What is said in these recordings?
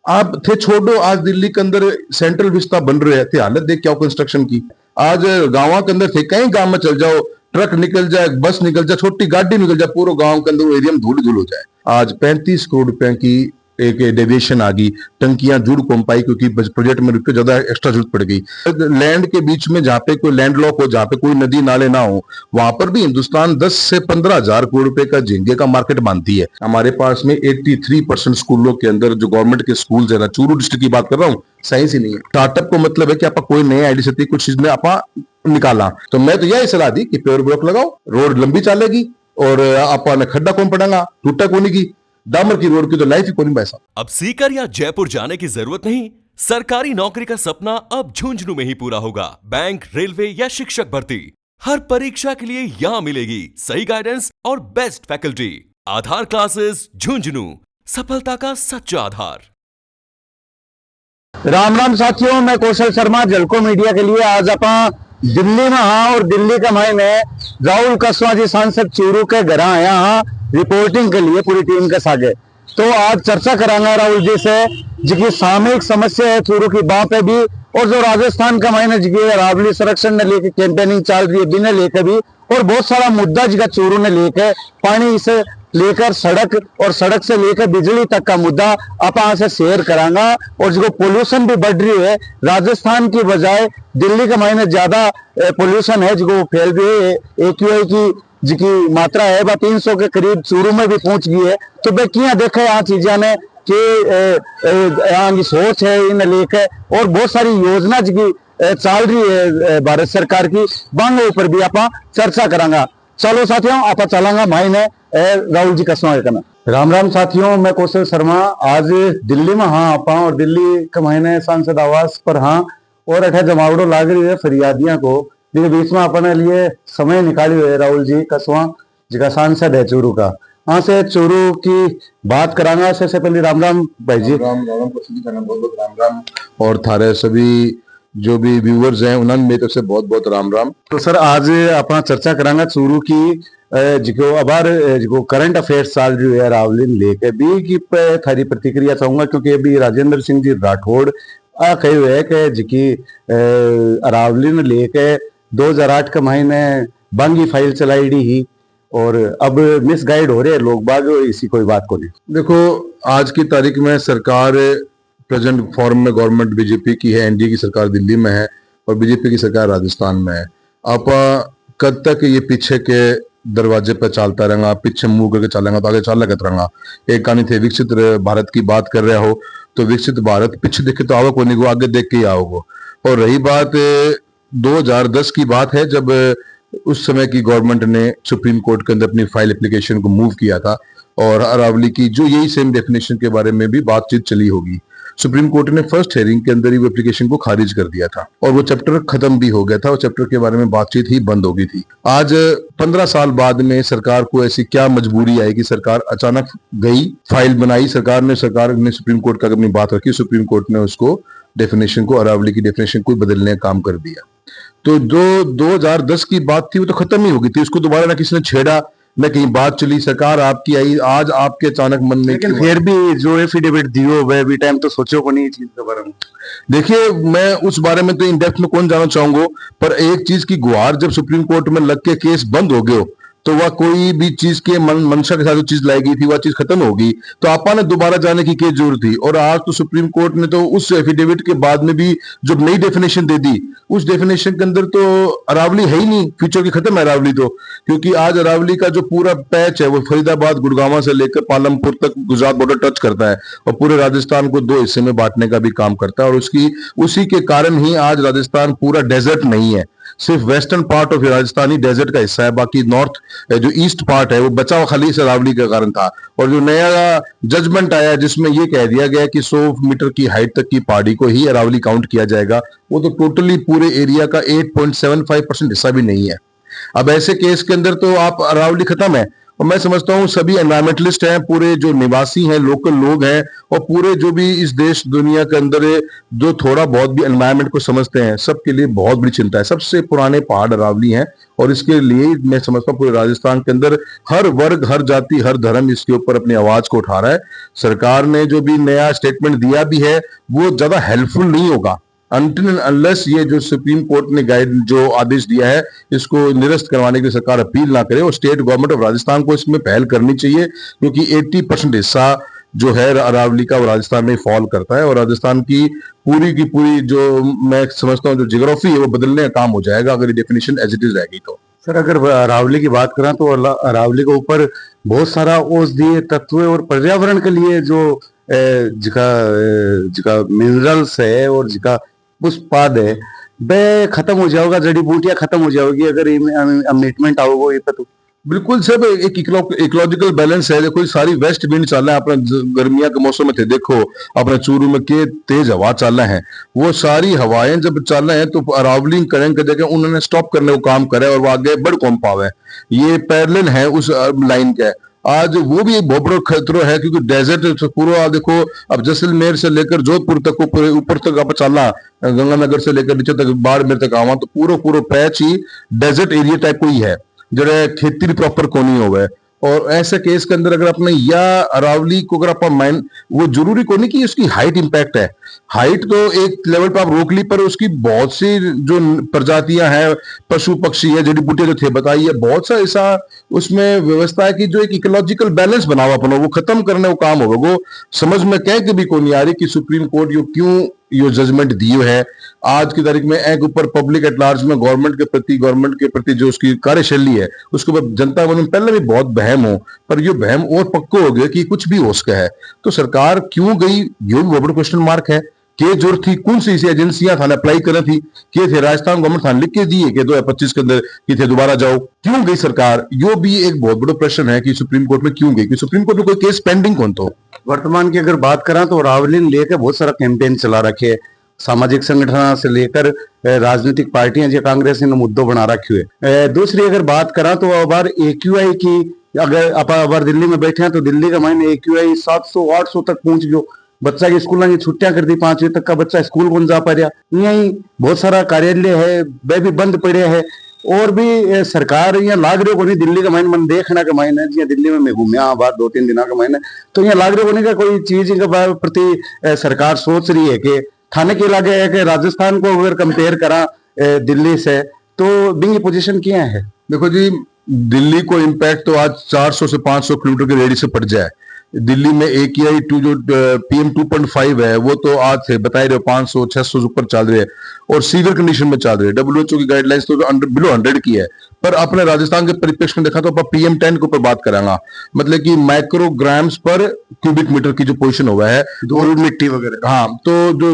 आप थे छोड़ो, आज दिल्ली के अंदर सेंट्रल विस्ता बन रहे थे, हालत देख क्या कंस्ट्रक्शन की। आज गांव के अंदर थे, कहीं गांव में चल जाओ, ट्रक निकल जाए, बस निकल जाए, छोटी गाड़ी निकल जाए, पूरे गांव के अंदर वो एरिया में धूल धूल हो जाए। आज 35 करोड़ रुपए की एक डेविएशन आ गई, टंकियां जुड़ कौन पाई क्योंकि प्रोजेक्ट में रुपये ज्यादा एक्स्ट्रा जरूरत पड़ गई। लैंड के बीच में जहाँ पे कोई लैंड लॉक हो, जहाँ पे कोई नदी नाले ना हो, वहां पर भी हिंदुस्तान 10 से 15 हजार करोड़ रुपए का झींगे का मार्केट मानती है। हमारे पास में 83% स्कूलों के अंदर जो गवर्नमेंट के स्कूल है ना, चूरू डिस्ट्रिक्ट की बात कर रहा हूँ, साइंस ही नहीं है। स्टार्टअप को मतलब है कि आप कोई नए आइडिया से कुछ चीज में आप निकाला, तो मैं तो यही सलाह दी कि पेवर ब्लॉक लगाओ, रोड लंबी चलेगी और आपने खड्डा कौन पड़ेगा, टूटा कौन की, डामर की रोड की तो लाइफ ही कौन पैसा। अब सीकर या जयपुर जाने की जरूरत नहीं। सरकारी नौकरी का सपना अब झुंझुनू में ही पूरा होगा। बैंक, रेलवे या शिक्षक भर्ती, हर परीक्षा के लिए यहाँ मिलेगी सही गाइडेंस और बेस्ट फैकल्टी। आधार क्लासेस झुंझुनू, सफलता का सच्चा आधार। राम राम साथियों, मैं कौशल शर्मा, जलको मीडिया के लिए आज आप दिल्ली में हाँ और दिल्ली के माई में राहुल कसवा जी सांसद चूरू के घर आया हाँ रिपोर्टिंग के लिए पूरी टीम के सागे। तो आज चर्चा करांगा राहुल जी से, जिनकी सामयिक समस्या है चूरू की वहां पे भी, और जो राजस्थान का मायने जी अरावली संरक्षण ने लेके कैंपेनिंग चल रही है बिना लेके भी, और बहुत सारा मुद्दा जिसका चूरू ने लेके पानी से लेकर सड़क और सड़क से लेकर बिजली तक का मुद्दा आप यहाँ से शेयर करांगा। और जो पोल्यूशन भी बढ़ रही है राजस्थान की बजाय दिल्ली के मायने ज्यादा पोल्यूशन है जो फैल रही है। AQI की जिसकी मात्रा है वह 300 के करीब चूरू में भी पहुंच गई है। तो वे क्या देखे यहाँ चीजें ने कि यहाँ की सोच है इन्हें लेकर, और बहुत सारी योजना जिसकी चल रही है भारत सरकार की, बांगे ऊपर भी आप चर्चा करांगा। चलो साथियों, आप चलांगा मायने राहुल जी कसवा करना। राम राम साथियों, मैं कौशल शर्मा, आज दिल्ली में हाँ आप और दिल्ली के महीने सांसद आवास पर हाँ, और अठे जमावड़ो लाग रही है फरियादियां को, जिसके बीच में अपने लिए समय निकाली हुए राहुल जी कसवा जिसका सांसद है चूरू का। हाँ से चूरू की बात करांगा। सबसे पहले राम राम भाई जी। राम राम बहुत बहुत राम राम, और थारे सभी जो भी व्यूअर्स हैं उन्होंने मेरी तरफ से बहुत बहुत राम राम। तो सर आज अपना चर्चा करांगा चूरू की जिको अबार जिको करंट अफेयर्स चल रही है रावली लेके भी की थारी प्रतिक्रिया चाहूंगा, क्योंकि अभी राजेंद्र सिंह जी राठौड़ कहे हुए है कि जिकी अरावली ने लेके 2008 के महीने बांगी फाइल चलाई दी ही, और अब मिसगाइड हो रहे हैं लोग बाग, इसी कोई बात को नहीं। देखो, आज की तारीख में सरकार प्रेजेंट फॉर्म में गवर्नमेंट बीजेपी की है, एनडीए की सरकार दिल्ली में है और बीजेपी की सरकार राजस्थान में है। आप कब तक ये पीछे के दरवाजे पर चलता रहेगा, पीछे मुंह करके चलेगा तो आगे चल लगत रहेगा। एक कहानी थे, विकसित भारत की बात कर रहे हो तो विकसित भारत पीछे देखे तो आओगे नहीं, आगे देख के ही आओगे। और रही बात 2010 की बात है, जब उस समय की गवर्नमेंट ने सुप्रीम कोर्ट के अंदर अपनी फाइल एप्लीकेशन को मूव किया था, और अरावली की जो यही सेम डेफिनेशन के बारे में भी बातचीत चली होगी। सुप्रीम कोर्ट ने फर्स्ट हेयरिंग के अंदर ही वो एप्लीकेशन को खारिज कर दिया था और वो चैप्टर खत्म भी हो गया था, वो चैप्टर के बारे में बातचीत ही बंद हो गई थी। आज 15 साल बाद में सरकार को ऐसी क्या मजबूरी आई कि सरकार अचानक गई, फाइल बनाई, सरकार ने सुप्रीम कोर्ट का अपनी बात रखी, सुप्रीम कोर्ट ने उसको डेफिनेशन को, अरावली की डेफिनेशन को बदलने का काम कर दिया। तो जो 2010 की बात थी वो तो खत्म ही हो गई थी, उसको दोबारा ना किसी ने छेड़ा न कहीं बात चली, सरकार आपकी आई, आज आपके अचानक मन में। लेकिन फिर भी जो एफिडेविट दियो वह भी टाइम तो सोचो को नहीं चीज के बारे में। देखिए, मैं उस बारे में तो इन डेप्थ में कौन जाना चाहूंगा, पर एक चीज की गुहार जब सुप्रीम कोर्ट में लग के केस बंद हो गए तो वह कोई भी चीज के मंशा के साथ जो चीज लाई गई थी वह चीज खत्म होगी, तो आपा ने दोबारा जाने की क्या जरूरत थी। और आज तो सुप्रीम कोर्ट ने तो उस एफिडेविट के बाद में भी जो नई डेफिनेशन दे दी, उस डेफिनेशन के अंदर तो अरावली है ही नहीं, फ्यूचर की खत्म है अरावली तो। क्योंकि आज अरावली का जो पूरा पैच है वो फरीदाबाद गुड़गांव से लेकर पालमपुर तक गुजरात बॉर्डर टच करता है और पूरे राजस्थान को 2 हिस्से में बांटने का भी काम करता है। और उसी के कारण ही आज राजस्थान पूरा डेजर्ट नहीं है, सिर्फ वेस्टर्न पार्ट ऑफ राजस्थान ही डेजर्ट का हिस्सा है, बाकी नॉर्थ जो ईस्ट पार्ट है वो बचा हुआ खाली से अरावली के कारण था। और जो नया जजमेंट आया जिसमें ये कह दिया गया कि 100 मीटर की हाइट तक की पहाड़ी को ही अरावली काउंट किया जाएगा, वो तो टोटली पूरे एरिया का 8.75% हिस्सा भी नहीं है। अब ऐसे केस के अंदर तो आप अरावली खत्म है। और मैं समझता हूँ सभी एनवायरमेंटलिस्ट हैं, पूरे जो निवासी हैं, लोकल लोग हैं, और पूरे जो भी इस देश दुनिया के अंदर जो थोड़ा बहुत भी एनवायरमेंट को समझते हैं, सबके लिए बहुत बड़ी चिंता है। सबसे पुराने पहाड़ अरावली हैं और इसके लिए मैं समझता हूँ पूरे राजस्थान के अंदर हर वर्ग, हर जाति, हर धर्म इसके ऊपर अपनी आवाज को उठा रहा है। सरकार ने जो भी नया स्टेटमेंट दिया भी है वो ज्यादा हेल्पफुल नहीं होगा अनटिल एंड अनलेस ये जो सुप्रीम कोर्ट ने गाइड जो आदेश दिया है इसको निरस्त करवाने के लिए सरकार अपील ना करे। और स्टेट गवर्नमेंट ऑफ राजस्थान को इसमें पहल करनी चाहिए, क्योंकि 80% हिस्सा जो है अरावली का वो राजस्थान में फॉल करता है, और राजस्थान की पूरी जो मैं समझता हूँ जो जियोग्राफी है वो बदलने का काम हो जाएगा अगर ये डेफिनेशन एज इट इज रहेगी तो। सर अगर अरावली की बात करें तो अरावली के ऊपर बहुत सारा औषधीय तत्व और पर्यावरण के लिए जो जिका मिनरल्स है और जिका पुष्पाद है वह खत्म हो जाएगा, जड़ी बूटियां खत्म हो जाएगी अगर अमेंडमेंट आओगे ये तो। बिल्कुल सब एक इकोलॉजिकल बैलेंस है। देखो सारी वेस्ट विंड चल रहा है अपना, गर्मियां के मौसम में थे देखो अपने चूरू में के तेज हवा चल रहे हैं, वो सारी हवाएं जब चल रहे हैं तो अरावली करेंगे की जगह उन्होंने स्टॉप करने को काम करे और वो आगे बढ़ कौन पावे, ये पैरेलल है उस लाइन के। आज वो भी एक बहुत बड़ा खतरा है क्योंकि डेजर्ट पूरा देखो अब जैसलमेर से लेकर जोधपुर तक ऊपर तक आप चलना, गंगानगर से लेकर नीचे तक बाड़मेर तक आवा तो पूरा पैच ही डेजर्ट एरिया टाइप को ही है जो खेती प्रॉपर को नहीं होवे। और ऐसे केस के अंदर अगर अपने या अरावली को अगर आप माइंड, वो जरूरी को नहीं कि उसकी हाइट इंपैक्ट है, हाइट तो एक लेवल पर आप रोक ली पर उसकी बहुत सी जो प्रजातियां हैं, पशु पक्षी है, जड़ी बूटियां जो थे बताई है, बहुत सा ऐसा उसमें व्यवस्था है कि जो एक इकोलॉजिकल बैलेंस बनावा अपना वो खत्म करने को काम होगा। वो समझ में कह के भी को नहीं आ रही कि सुप्रीम कोर्ट यो क्यों यो जजमेंट दियो है आज की तारीख में एक ऊपर पब्लिक एट लार्ज में गवर्नमेंट के प्रति जो उसकी कार्यशैली है उसके ऊपर जनता मन में पहले भी बहुत बहम हो, पर ये बहम और पक्को हो गया कि कुछ भी हो सका है। तो सरकार क्यों गई यो भी बड़ा क्वेश्चन मार्क है। के जरूरत थी, कौन सी एजेंसियां थाने अप्लाई कर रही थी, के थे राजस्थान गवर्नमेंट थाने लिख के दिए कि 2025 के अंदर कि थे दोबारा जाओ, क्यों गई सरकार, यो भी एक बहुत बड़ा प्रश्न है कि सुप्रीम कोर्ट में क्यों गई, कि सुप्रीम कोर्ट में कोई केस पेंडिंग कौन तो। वर्तमान की अगर बात करें तो अरावली लेकर बहुत सारा कैंपेन चला रखे है, सामाजिक संगठन से लेकर राजनीतिक पार्टियां जो कांग्रेस ने मुद्दों बना रखे हुए। दूसरी अगर बात करा तो अबार AQI की, अगर आप अबार दिल्ली में बैठे हैं तो दिल्ली का मायने AQI 700-800 तक पहुंच गयो। बच्चा की स्कूल की छुट्टियां कर दी, 5वीं तक का बच्चा स्कूल कौन जा पा रहा, यही बहुत सारा कार्यालय है वह भी बंद पड़े है। और भी सरकार यहाँ लाग रहे को नहीं, दिल्ली का मायने मन देखना का मायने जी दिल्ली में मैं घूमया बात 2-3 दिन का मायने तो यहाँ लाग रहे को नहीं का कोई चीज के प्रति सरकार सोच रही है कि थाने के लागे है कि राजस्थान को अगर कंपेयर करा दिल्ली से तो बिंगी पोजीशन क्या है। देखो जी दिल्ली को इम्पैक्ट तो आज 400 से 500 किलोमीटर के रेडियस से पड़ जाए। दिल्ली में AQI 2 जो PM 2.5 है वो तो आज से बताए रहे 500-600 ऊपर चल रहे हैं और सीवियर कंडीशन में चल रहे हैं। WHO की गाइडलाइंस तो बिलो 100 की है, पर अपने राजस्थान के परिप्रेक्ष्य में देखा तो PM 10 के ऊपर बात करांगा, मतलब कि माइक्रोग्राम्स पर क्यूबिक मीटर की जो पोजीशन हुआ है धूल मिट्टी वगैरह। हाँ तो जो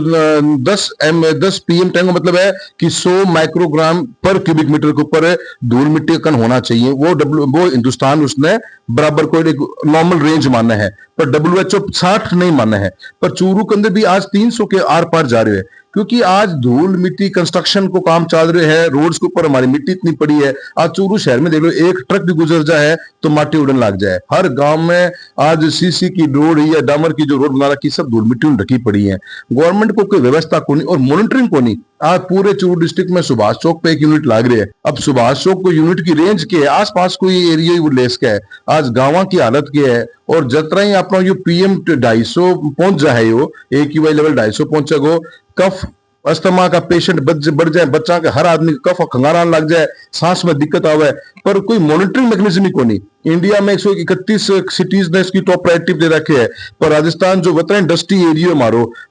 10 PM 10 का मतलब है कि 100 माइक्रोग्राम पर क्यूबिक मीटर के ऊपर धूल मिट्टी कन होना चाहिए। वो हिंदुस्तान उसने बराबर कोई एक नॉर्मल रेंज माना है, पर WHO 60 नहीं माना है, पर चूरू के अंदर भी आज 300 के आर पार जा रहे हैं क्योंकि आज धूल मिट्टी कंस्ट्रक्शन को काम चल रहे हैं, रोड्स के ऊपर हमारी मिट्टी इतनी पड़ी है। आज चूरू शहर में देख लो एक ट्रक भी गुजर जाए तो माटी उड़न लग जाए। हर गांव में आज सीसी की रोड या डामर की जो रोड बना रखी सब धूल मिट्टी ढकी पड़ी है। गवर्नमेंट को कोई व्यवस्था को नहीं और मॉनिटरिंग को नहीं। आज पूरे चूरू डिस्ट्रिक्ट में सुभाष चौक पे एक यूनिट लाग रही है, अब सुभाष चौक को यूनिट की रेंज के है, आसपास कोई एरिया वो लेस का है, आज गांव की हालत क्या है। और जतरा ही अपना यो PM 250 पहुंच जाए, यो AQI लेवल 250 पहुंचेगो, कफ अस्थमा का पेशेंट बढ़ जाए, बच्चा के हर आदमी कफ खंगारा लग जाए, सांस में दिक्कत आवे, पर कोई मॉनिटरिंग मैकेनिज्म ही को नहीं। इंडिया में 131 सिटीज ने इसकी टॉप प्रायोरिटी दे रखे है, पर राजस्थान जो बताए इंडस्ट्री एरिया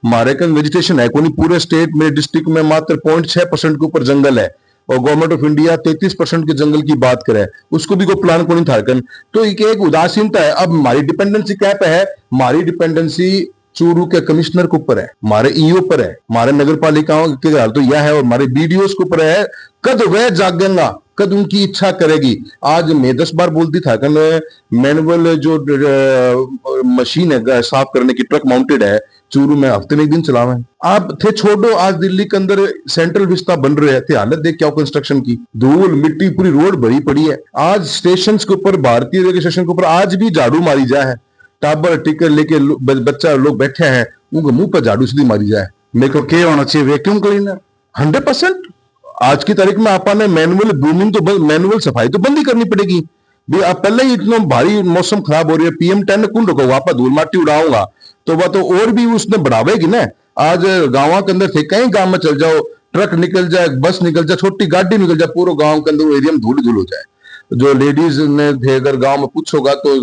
मारे का वेजिटेशन है कोई, पूरे स्टेट में डिस्ट्रिक्ट में मात्र 0.6% के ऊपर जंगल है और गवर्नमेंट ऑफ इंडिया 33% के जंगल की बात करे, उसको भी कोई प्लान को नहीं था। तो एक उदासीनता है। अब हमारी डिपेंडेंसी क्या पे है, हमारी डिपेंडेंसी चूरू के कमिश्नर के ऊपर है, हमारे EO पर है, हमारे नगर पालिकाओं के हाल तो यह है और हमारे BDOs के ऊपर है। कद वह जागेंगा, कद उनकी इच्छा करेगी। आज मैं 10 बार बोलती था कि मैनुअल जो मशीन है साफ करने की ट्रक माउंटेड है चूरू में, हफ्ते में एक दिन चलावे आप थे छोड़ो। आज दिल्ली के अंदर सेंट्रल विस्ता बन रहे थे, हालत देख क्या कंस्ट्रक्शन की, धूल मिट्टी पूरी रोड भरी पड़ी है। आज स्टेशन के ऊपर, भारतीय रेलवे स्टेशन के ऊपर आज भी झाड़ू मारी जाए है, टाबर टिकट लेके बच्चा लोग बैठे हैं उनके मुंह पर झाड़ू सीधी मारी जाए। मेरे को क्या होना चाहिए, वैक्यूम क्लीनर 100%। आज की तारीख में आपने मैनुअल ब्रूमिंग तो मैनुअल सफाई तो बंद ही करनी पड़ेगी भी। आप पहले ही इतना भारी मौसम खराब हो रही है, PM10 ने कौन रोका, आप धूल माटी उड़ाऊंगा तो वह तो और भी उसने बढ़ावेगी ना। आज गांव के अंदर थे, कहीं गांव में चल जाओ, ट्रक निकल जाए, बस निकल जाए, छोटी गाड़ी निकल जाए, पूरे गांव के अंदर एरिया में धूल धूल हो जाए। जो लेडीज ने थे, अगर गांव में पूछोगा तो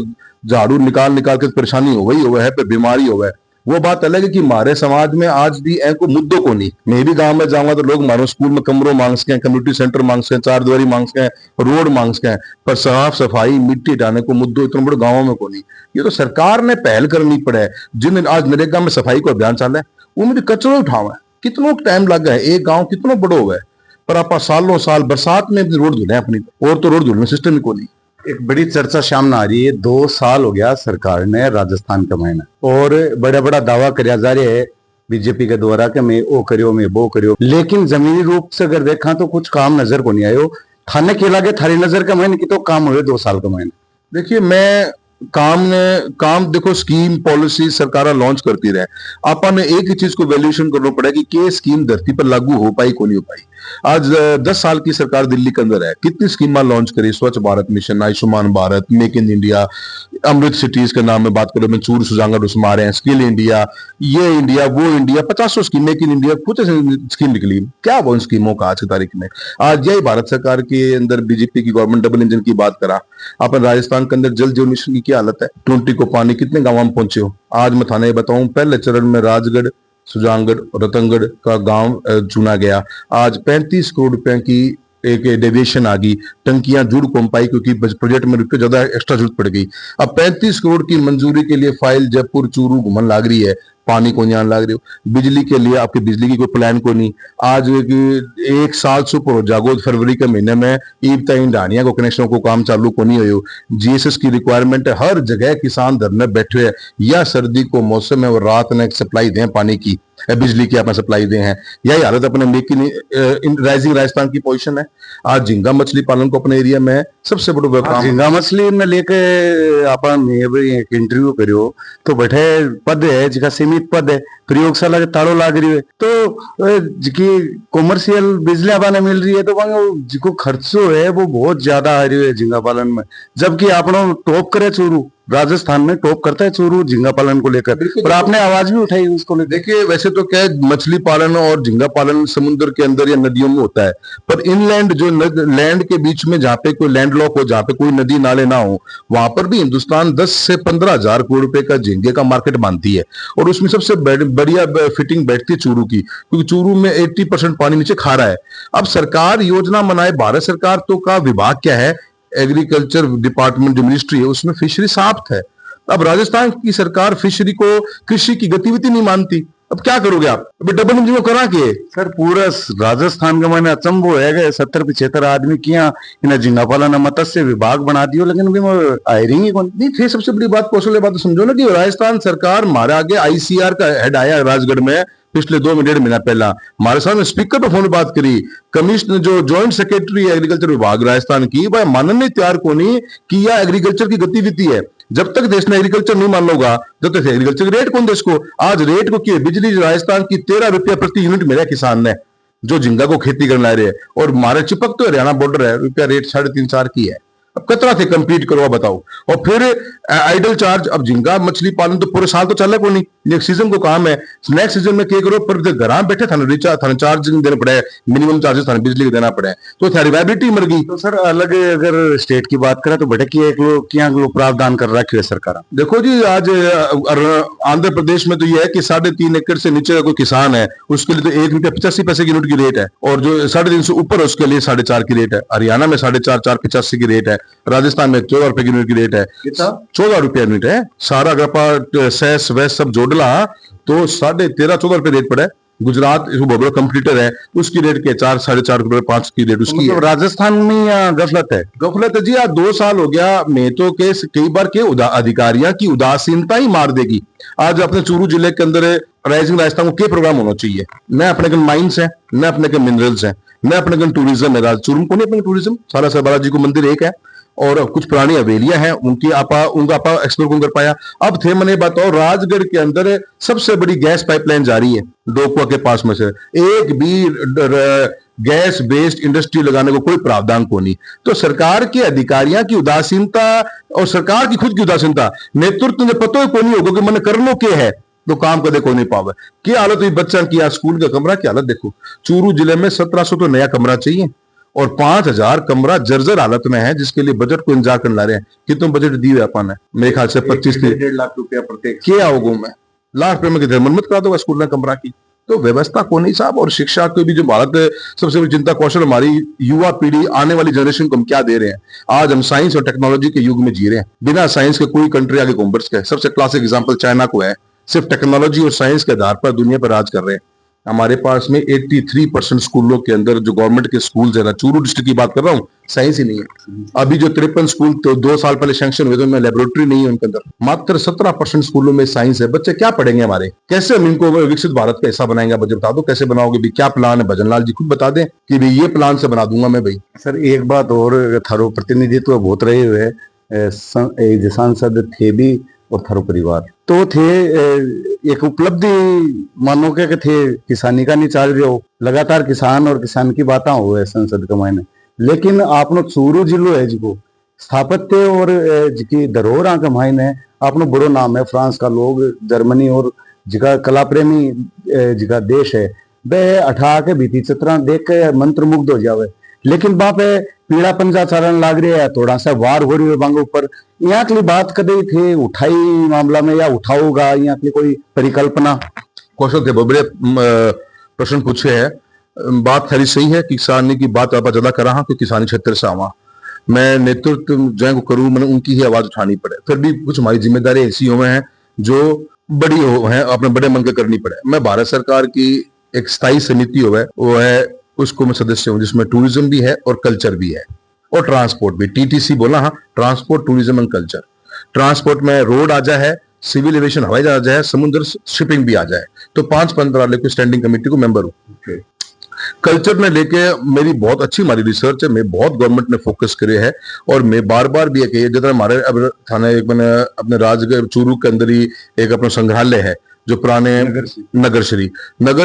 झाड़ू निकाल निकाल के परेशानी हो गई है, फिर बीमारी हो गए। वो बात अलग है कि हमारे समाज में आज भी को मुद्दों को नहीं। मैं भी गांव में जाऊंगा तो लोग मानो स्कूल में कमरों मांग सके, कम्युनिटी सेंटर मांग सके, चार दीवारी मांग सके, रोड मांग सके, पर साफ सफाई मिट्टी हटाने को मुद्दों इतने बड़े गाँव में को नहीं। ये तो सरकार ने पहल करनी पड़े। जिन आज नरेगा में सफाई को अभियान चल रहा है, उनमें कचरा उठावा है, कितना टाइम लग गया है, एक गाँव कितना बड़ा हुआ है, पर आप सालों साल बरसात में रोड धुले अपनी, और तो रोड धुलने सिस्टम ही को नहीं। एक बड़ी चर्चा सामने आ रही है, 2 साल हो गया सरकार ने राजस्थान कमाए ना, और बड़ा बड़ा दावा करया जा रहा है बीजेपी के द्वारा कि मैं वो करियो मैं वो करियो, लेकिन जमीनी रूप से अगर देखा तो कुछ काम नजर को नहीं आयो। थाने के लागे थारी नजर का महीने की तो काम हुए 2 साल का महीने। देखिए, मैं काम देखो, स्कीम पॉलिसी सरकार लॉन्च करती रहे, आपने एक ही चीज को वैल्यूएशन करना पड़ेगा कि के स्कीम धरती पर लागू हो पाई को नहीं हो पाई। आज 10 साल की सरकार दिल्ली के अंदर है, कितनी स्कीम लॉन्च करी, Swachh Bharat mission, Ayushman Bharat, make in India, Amrut cities के नाम में बात करो, चूर सुजांगर उसमें आ रहे हैं, स्किल इंडिया, ये इंडिया वो India, 50 scheme, make in India, कुछ स्कीम निकली। क्या वो उन स्कीमों का आज की तारीख में? आज यही भारत सरकार के अंदर बीजेपी की गवर्नमेंट डबल इंजन की बात करा। अपन राजस्थान के अंदर जल जीवन मिशन की क्या हालत है, टूंटी को पानी कितने गांव में पहुंचे हो? आज मैं थाने बताऊं, पहले चरण में राजगढ़, सुजानगढ़ और रतनगढ़ का गांव चुना गया। आज 35 करोड़ रुपए की एक डेविएशन आ गई, टंकियां जुड़ कम पाई क्योंकि प्रोजेक्ट में रुपये ज्यादा एक्स्ट्रा जरूरत पड़ गई। अब 35 करोड़ की मंजूरी के लिए फाइल जयपुर चूरू घुमन लाग रही है, पानी को ध्यान लाग रही हो। बिजली के लिए आपकी बिजली की कोई प्लान को नहीं। आज एक साल से ऊपर जागो, फरवरी के महीने में ईब तक ढानिया को कनेक्शन को काम चालू को नहीं हो। GSS की रिक्वायरमेंट है, हर जगह किसान धरने बैठे हैं, या सर्दी को मौसम है और रात में सप्लाई दें पानी की, बिजली की अपने सप्लाई दे हैं। यही हालत अपने मेक इन राइजिंग राजस्थान की पोजीशन है। आज झींगा मछली पालन को अपने एरिया में सबसे बड़ा व्यापार, झींगा मछली में लेके अपन एक इंटरव्यू करियो तो बैठे पद है जिका सीमित पद है, प्रयोगशाला के ताड़ो लाग रही है, तो जिकी कॉमर्शियल बिजली आपने मिल रही है तो वहां जिको खर्चो है वो बहुत ज्यादा आ रही है झींगा पालन में, जबकि आपनो टॉप करे चूरू, राजस्थान में टॉप करता है चूरू झींगा पालन को लेकर, और आपने आवाज भी उठाई उसको लेकर। देखिए, वैसे तो क्या है, मछली पालन और झींगा पालन समुद्र के अंदर या नदियों में होता है, पर इनलैंड जो लैंड के बीच में जहाँ पे कोई लैंड लॉक हो, जहाँ पे कोई नदी नाले ना हो, वहां पर भी हिंदुस्तान 10 से 15 हजार करोड़ रुपए का झींगे का मार्केट मानती है। और उसमें सबसे बढ़िया फिटिंग बैठती है चूरू की, क्योंकि चूरू में 80% पानी नीचे खा रहा है। अब सरकार योजना बनाए, भारत सरकार तो का विभाग क्या है, एग्रीकल्चर डिपार्टमेंट जो मिनिस्ट्री है उसमें फिशरी साफ्ट है। अब राजस्थान की सरकार फिशरी को, कृषि की गतिविधि नहीं मानती। अब क्या करोगे आप? अभी डबल इंजन को करा के सर पूरा राजस्थान का मैंने अचंभो है 70-75 आदमी किया इन्हें झींगा पालन मत्स्य विभाग बना दियो, लेकिन भी हायरिंग ही कौन नहीं थे। सबसे बड़ी बात कौशल बात तो समझो ना कि राजस्थान सरकार हमारे आगे ICR का हेड आया राजगढ़ में पिछले 2-1.5 महीना पहला, हमारे सामने स्पीकर पर फोन बात करी, कमिश्नर जो ज्वाइंट सेक्रेटरी एग्रीकल्चर विभाग राजस्थान की, वह मानने तैयार को नहीं कि यह एग्रीकल्चर की गतिविधि है। जब तक देश ने एग्रीकल्चर नहीं मान लोगा, जब तक एग्रीकल्चर रेट कौन देश को? आज रेट को किए बिजली राजस्थान की 13 रुपया प्रति यूनिट मेरा किसान ने जो झींगा को खेती करने ला रहे हैं, और हमारे चिपक तो हरियाणा बॉर्डर है, रुपया रेट 3.5-4 की है। अब कितना थे कंप्लीट करो बताओ। और फिर आइडल चार्ज, अब झींगा मछली पालन तो पूरे साल तो चले को नहीं, नेक्स्ट सीजन को काम है, नेक्स्ट सीजन में क्या करो, पर घर बैठे थाने रिचार्ज थाने चार्ज देना पड़े, मिनिमम चार्जेस थाने बिजली देना पड़े, तो थारी वायबिलिटी मर गई। तो सर अलग अगर स्टेट की बात करें तो बेटे की एक लोग क्या प्रावधान कर रखी है सरकार? देखो जी, आज आंध्र प्रदेश में तो यह है कि 3.5 एकड़ से नीचे का कोई किसान है उसके लिए तो 1 रुपया 85 पैसे की यूनिट की रेट है, और जो 3.5 से ऊपर उसके लिए 4.5 की रेट है। हरियाणा में 4.5-4.85 की रेट है, राजस्थान में 14 रुपए की यूनिट की रेट है। 14 रुपया यूनिट है सारा, अगर आप सेस वैस सब जोड़ला तो 13.5-14 रुपए रेट पड़े। गुजरात कंप्यूटर है उसकी रेट के 4-4.5 रुपए 5 की रेट उसकी मतलब राजस्थान में या गफलत है? गफलत है जी। आज 2 साल हो गया, मैं तो के कई बार के अधिकारियों की उदासीनता ही मार देगी। आज अपने चूरू जिले के अंदर राइजिंग राजस्थान को क्या प्रोग्राम होना चाहिए? न अपने के माइंस है, न अपने के मिनरल्स है, न अपने के टूरिज्म है। चूरू को नहीं अपने टूरिज्म, सारा सरबाला जी को मंदिर एक है और कुछ पुरानी हवेलियां हैं, उनका आपा एक्सप्लोर कौन कर पाया। अब थे मैंने बताओ, राजगढ़ के अंदर सबसे बड़ी गैस पाइपलाइन जा रही है डोकुआ के पास में से, एक भी गैस बेस्ड इंडस्ट्री लगाने को कोई प्रावधान को नहीं। तो सरकार के अधिकारियों की उदासीनता और सरकार की खुद की उदासीनता, नेतृत्व ने पता को नहीं होगा कि मैंने करनो क्या है, तो काम कदे को नहीं पावे। क्या हालत हुई बच्चा की, आज स्कूल का कमरा की हालत देखो। चूरू जिले में 1700 तो नया कमरा चाहिए और 5000 कमरा जर्जर हालत में है, जिसके लिए बजट को इंतजार कर ला रहे हैं। कितना बजट दिए अपन है, मेरे ख्याल से 25 से 1.5 लाख रुपया प्रत्येक। क्या होगा मैं लाख रुपए में किधर मरम्मत करा दूंगा स्कूल में कमरा की। तो व्यवस्था को नहीं साहब। और शिक्षा की भी जो भारत सबसे बड़ी चिंता कौशल, हमारी युवा पीढ़ी आने वाली जनरेशन को हम क्या दे रहे हैं। आज हम साइंस और टेक्नोलॉजी के युग में जी रहे हैं। बिना साइंस के कोई कंट्री आगे कॉमर्स का है। सबसे क्लासिक एग्जांपल चाइना को है, सिर्फ टेक्नोलॉजी और साइंस के आधार पर दुनिया पर राज कर रहे हैं। हमारे पास में 83% स्कूलों के अंदर जो गवर्नमेंट के स्कूल है, चूरू डिस्ट्रिक्ट की बात कर रहा हूँ, साइंस ही नहीं है। अभी जो 53 स्कूल तो 2 साल पहले सैंक्शन हुए थे, उनमें लेबोरेटरी नहीं है उनके अंदर। मात्र 17% स्कूलों में साइंस है। बच्चे क्या पढ़ेंगे हमारे? कैसे हम इनको विकसित भारत का हिस्सा बनाएंगे? बच्चे बता दो कैसे बनाओगे भी, क्या प्लान है? भजन लाल जी खुद बता दें कि भाई ये प्लान से बना दूंगा मैं। भाई सर एक बात और, थारो प्रतिनिधित्व बहुत रहे हुए सांसद थे भी और थारो परिवार तो थे, एक उपलब्धि मानो के थे किसानी का नहीं चल रहे हो, लगातार किसान और किसान की बातें हो है संसद के मायने। लेकिन आपनो चूरू जिलो है जिको स्थापत्य और जिकी धरोहर के मायने आपनो बड़ो नाम है। फ्रांस का लोग, जर्मनी और जिका कला प्रेमी जिका देश है, वे अठा के बीती चित्रा देख के मंत्र मुग्ध हो जावे। लेकिन वहां पे पीड़ा पंजा चारण लाग रही है, थोड़ा सा वार हो रही है बांगे ऊपर। यहाँ के लिए बात कदे थे उठाई मामला में या उठाओगा, यहाँ की कोई परिकल्पना? कौशल थे बड़े प्रश्न पूछे है। बात खरी सही है, किसानी की बात आप ज्यादा करा कि किसानी क्षेत्र से आवा मैं नेतृत्व जय को करूं, मैंने उनकी ही आवाज उठानी पड़े। फिर भी कुछ हमारी जिम्मेदारी ऐसी हो है जो बड़ी हो है, अपने बड़े मन के करनी पड़े। मैं भारत सरकार की एक स्थायी समिति हो है, वो है उसको मैं सदस्य हूँ, जिसमें टूरिज्म भी है और कल्चर भी है और ट्रांसपोर्ट भी। टीटीसी बोला, हाँ, transport tourism and culture. Transport में रोड आ जाए, सिविल एविएशन हवाई जहाज है, समुद्र शिपिंग भी आ जाए, तो 5 मंत्रालय की स्टैंडिंग कमेटी को मेंबर हूँ। कल्चर में लेके मेरी बहुत अच्छी हमारी रिसर्च है, मैं बहुत गवर्नमेंट ने फोकस करे है और मैं बार बार भी है जैसे हमारे अब थाने एक मैंने अपने राजगढ़ चूरू के अंदर ही एक अपना संग्रहालय है जो पुराने नगर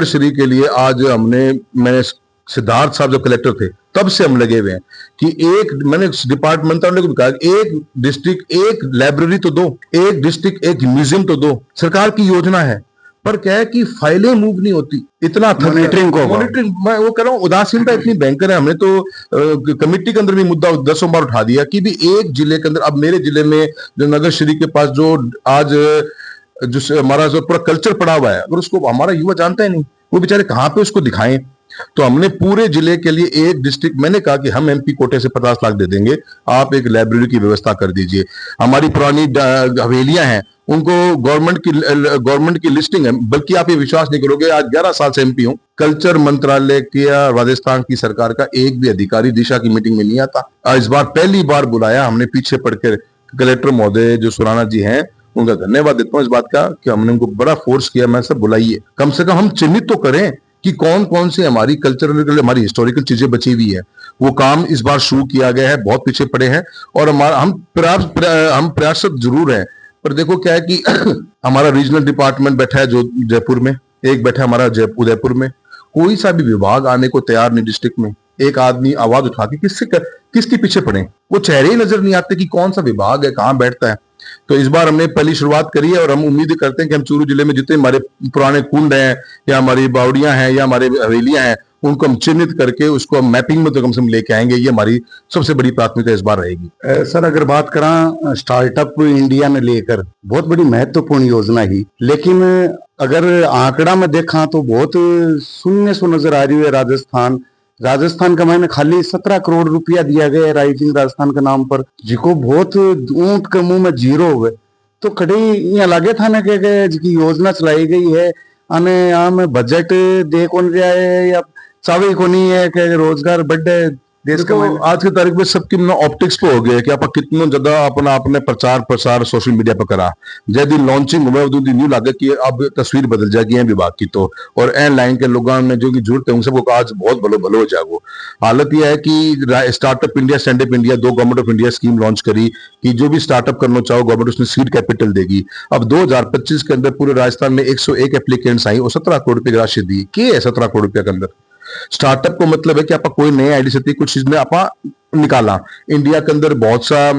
श्री के लिए आज मैंने सिद्धार्थ साहब जब कलेक्टर थे तब से हम लगे हुए हैं कि एक मैंने डिपार्टमेंट को कहा एक डिस्ट्रिक्ट एक लाइब्रेरी तो दो, एक डिस्ट्रिक्ट एक म्यूजियम तो दो। सरकार की योजना है पर क्या है कि फाइलें मूव नहीं होती, इतना मॉनिटरिंग मैं वो कह रहा हूँ उदासीनता इतनी भयंकर है। हमने तो कमेटी के अंदर भी मुद्दा 10 बार उठा दिया कि भी एक जिले के अंदर, अब मेरे जिले में जो नगर श्री के पास जो आज जो हमारा जो पूरा कल्चर पड़ा हुआ है, अगर उसको हमारा युवा जानता ही नहीं, वो बेचारे कहाँ पे उसको दिखाएं। तो हमने पूरे जिले के लिए एक डिस्ट्रिक्ट, मैंने कहा कि हम एमपी कोटे से 50 लाख दे देंगे, आप एक लाइब्रेरी की व्यवस्था कर दीजिए। हमारी पुरानी हवेलियां हैं उनको गवर्नमेंट की लिस्टिंग है, बल्कि आप ये विश्वास नहीं करोगे, आज 11 साल से एमपी हूं, कल्चर मंत्रालय या राजस्थान की सरकार का एक भी अधिकारी दिशा की मीटिंग में नहीं आता। इस बार पहली बार बुलाया हमने, पीछे पड़कर कलेक्टर महोदय जो सुराना जी हैं उनका धन्यवाद देता हूं इस बात का कि हमने उनको बड़ा फोर्स किया। मैं सब बुलाइए, कम से कम हम चिन्हित तो करें कि कौन कौन से हमारी कल्चरल हमारी हिस्टोरिकल चीजें बची हुई है। वो काम इस बार शुरू किया गया है, बहुत पीछे पड़े हैं और हम प्रयासरत जरूर हैं। पर देखो क्या है कि हमारा रीजनल डिपार्टमेंट बैठा है जो जयपुर में, एक बैठा है हमारा उदयपुर में, कोई सा भी विभाग आने को तैयार नहीं। डिस्ट्रिक्ट में एक आदमी आवाज उठा के किसके पीछे पड़े, वो चेहरे ही नजर नहीं आते कि कौन सा विभाग है, कहाँ बैठता है। तो इस बार हमने पहली शुरुआत करी है और हम उम्मीद करते हैं कि हम चूरू जिले में जितने हमारे पुराने कुंड हैं या हमारी बावड़ियां हैं या हमारे हवेलियां हैं उनको हम चिन्हित करके उसको हम मैपिंग में तो कम से कम लेके आएंगे। ये हमारी सबसे बड़ी प्राथमिकता इस बार रहेगी। सर अगर बात करा स्टार्टअप इंडिया ने लेकर, बहुत बड़ी महत्वपूर्ण योजना ही, लेकिन अगर आंकड़ा में देखा तो बहुत शून्य सो नजर आ रही है। राजस्थान का मैंने खाली 17 करोड़ रुपया दिया गया है राइजिंग राजस्थान के नाम पर, जिको बहुत ऊंट के मुंह में जीरो हुए। तो कड़ी यहाँ लगे था ना कि जिकी योजना चलाई गई है आने यहाँ में बजट दे कौन रहा है या चावी को नहीं है कि रोजगार बढ़े देश का। आज की तारीख में सबकी ऑप्टिक्स पे हो गया कि आप कितना ज्यादा अपना अपने प्रचार प्रसार सोशल मीडिया पर करा, जय दिन लॉन्चिंग हुआ उस दिन न्यू लगे कि अब तस्वीर बदल जाएगी है विभाग की। तो और एन लाइन के लोगों ने जो की जरूरत है उन सबको आज बहुत भलो हो जाएगा। हालत यह है कि startup India stand up India 2 government of India scheme launch करी कि जो भी स्टार्टअप करना चाहो गवर्नमेंट उसमें सीड कैपिटल देगी। अब 2025 के अंदर पूरे राजस्थान में 101 एप्लीकेंट्स आई और 17 करोड़ रुपए की राशि दी। क्या है 17 करोड़ रुपए के अंदर? स्टार्टअप को मतलब है कि आप कोई नए आइडिया से कुछ चीज में आप निकाला। इंडिया के अंदर बहुत सा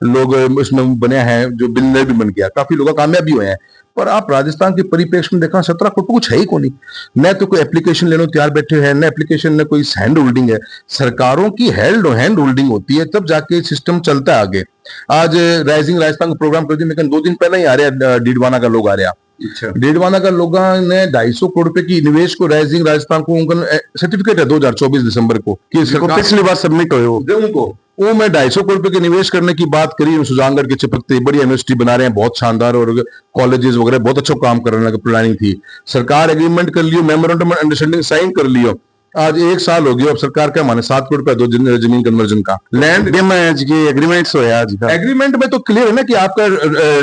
लोग इसमें बने हैं, जो बिलियनर भी बन गया, काफी लोग कामयाब भी हुए हैं। पर आप राजस्थान के परिप्रेक्ष्य में देखा 17 करोड़ कुछ है ही को नहीं, न तो कोई एप्लीकेशन लेने तैयार बैठे हैं, न एप्लीकेशन न कोई हैंड होल्डिंग है। सरकारों की हैंड होल्डिंग होती है तब जाके सिस्टम चलता है आगे। आज राइजिंग राजस्थान का प्रोग्राम कर दिया, लेकिन 2 दिन पहले ही आ रहे हैं डीडवाना का लोग आ रहे हैं। अच्छा, डीडवाना का लोगों ने 250 करोड़ रुपए की निवेश को राइजिंग राजस्थान को उनका सर्टिफिकेट है 2024 दिसंबर को कि सरकार पिछली बार सबमिट हुए हो। उनको वो मैं 250 करोड़ रुपए के निवेश करने की बात करी। सुजानगढ़ के चिपकते बड़ी यूनिवर्सिटी बना रहे हैं, बहुत शानदार, और कॉलेजेस वगैरह बहुत अच्छा काम करने की प्लानिंग थी। सरकार एग्रीमेंट कर लियो, मेमोरेंडम अंडरस्टैंडिंग साइन कर लियो। आज 1 साल हो गया, अब सरकार क्या माने 7 करोड़ रुपए दो जमीन कन्वर्जन का। लैंड एग्रीमेंट्स हो आज का एग्रीमेंट में तो क्लियर है ना कि आपका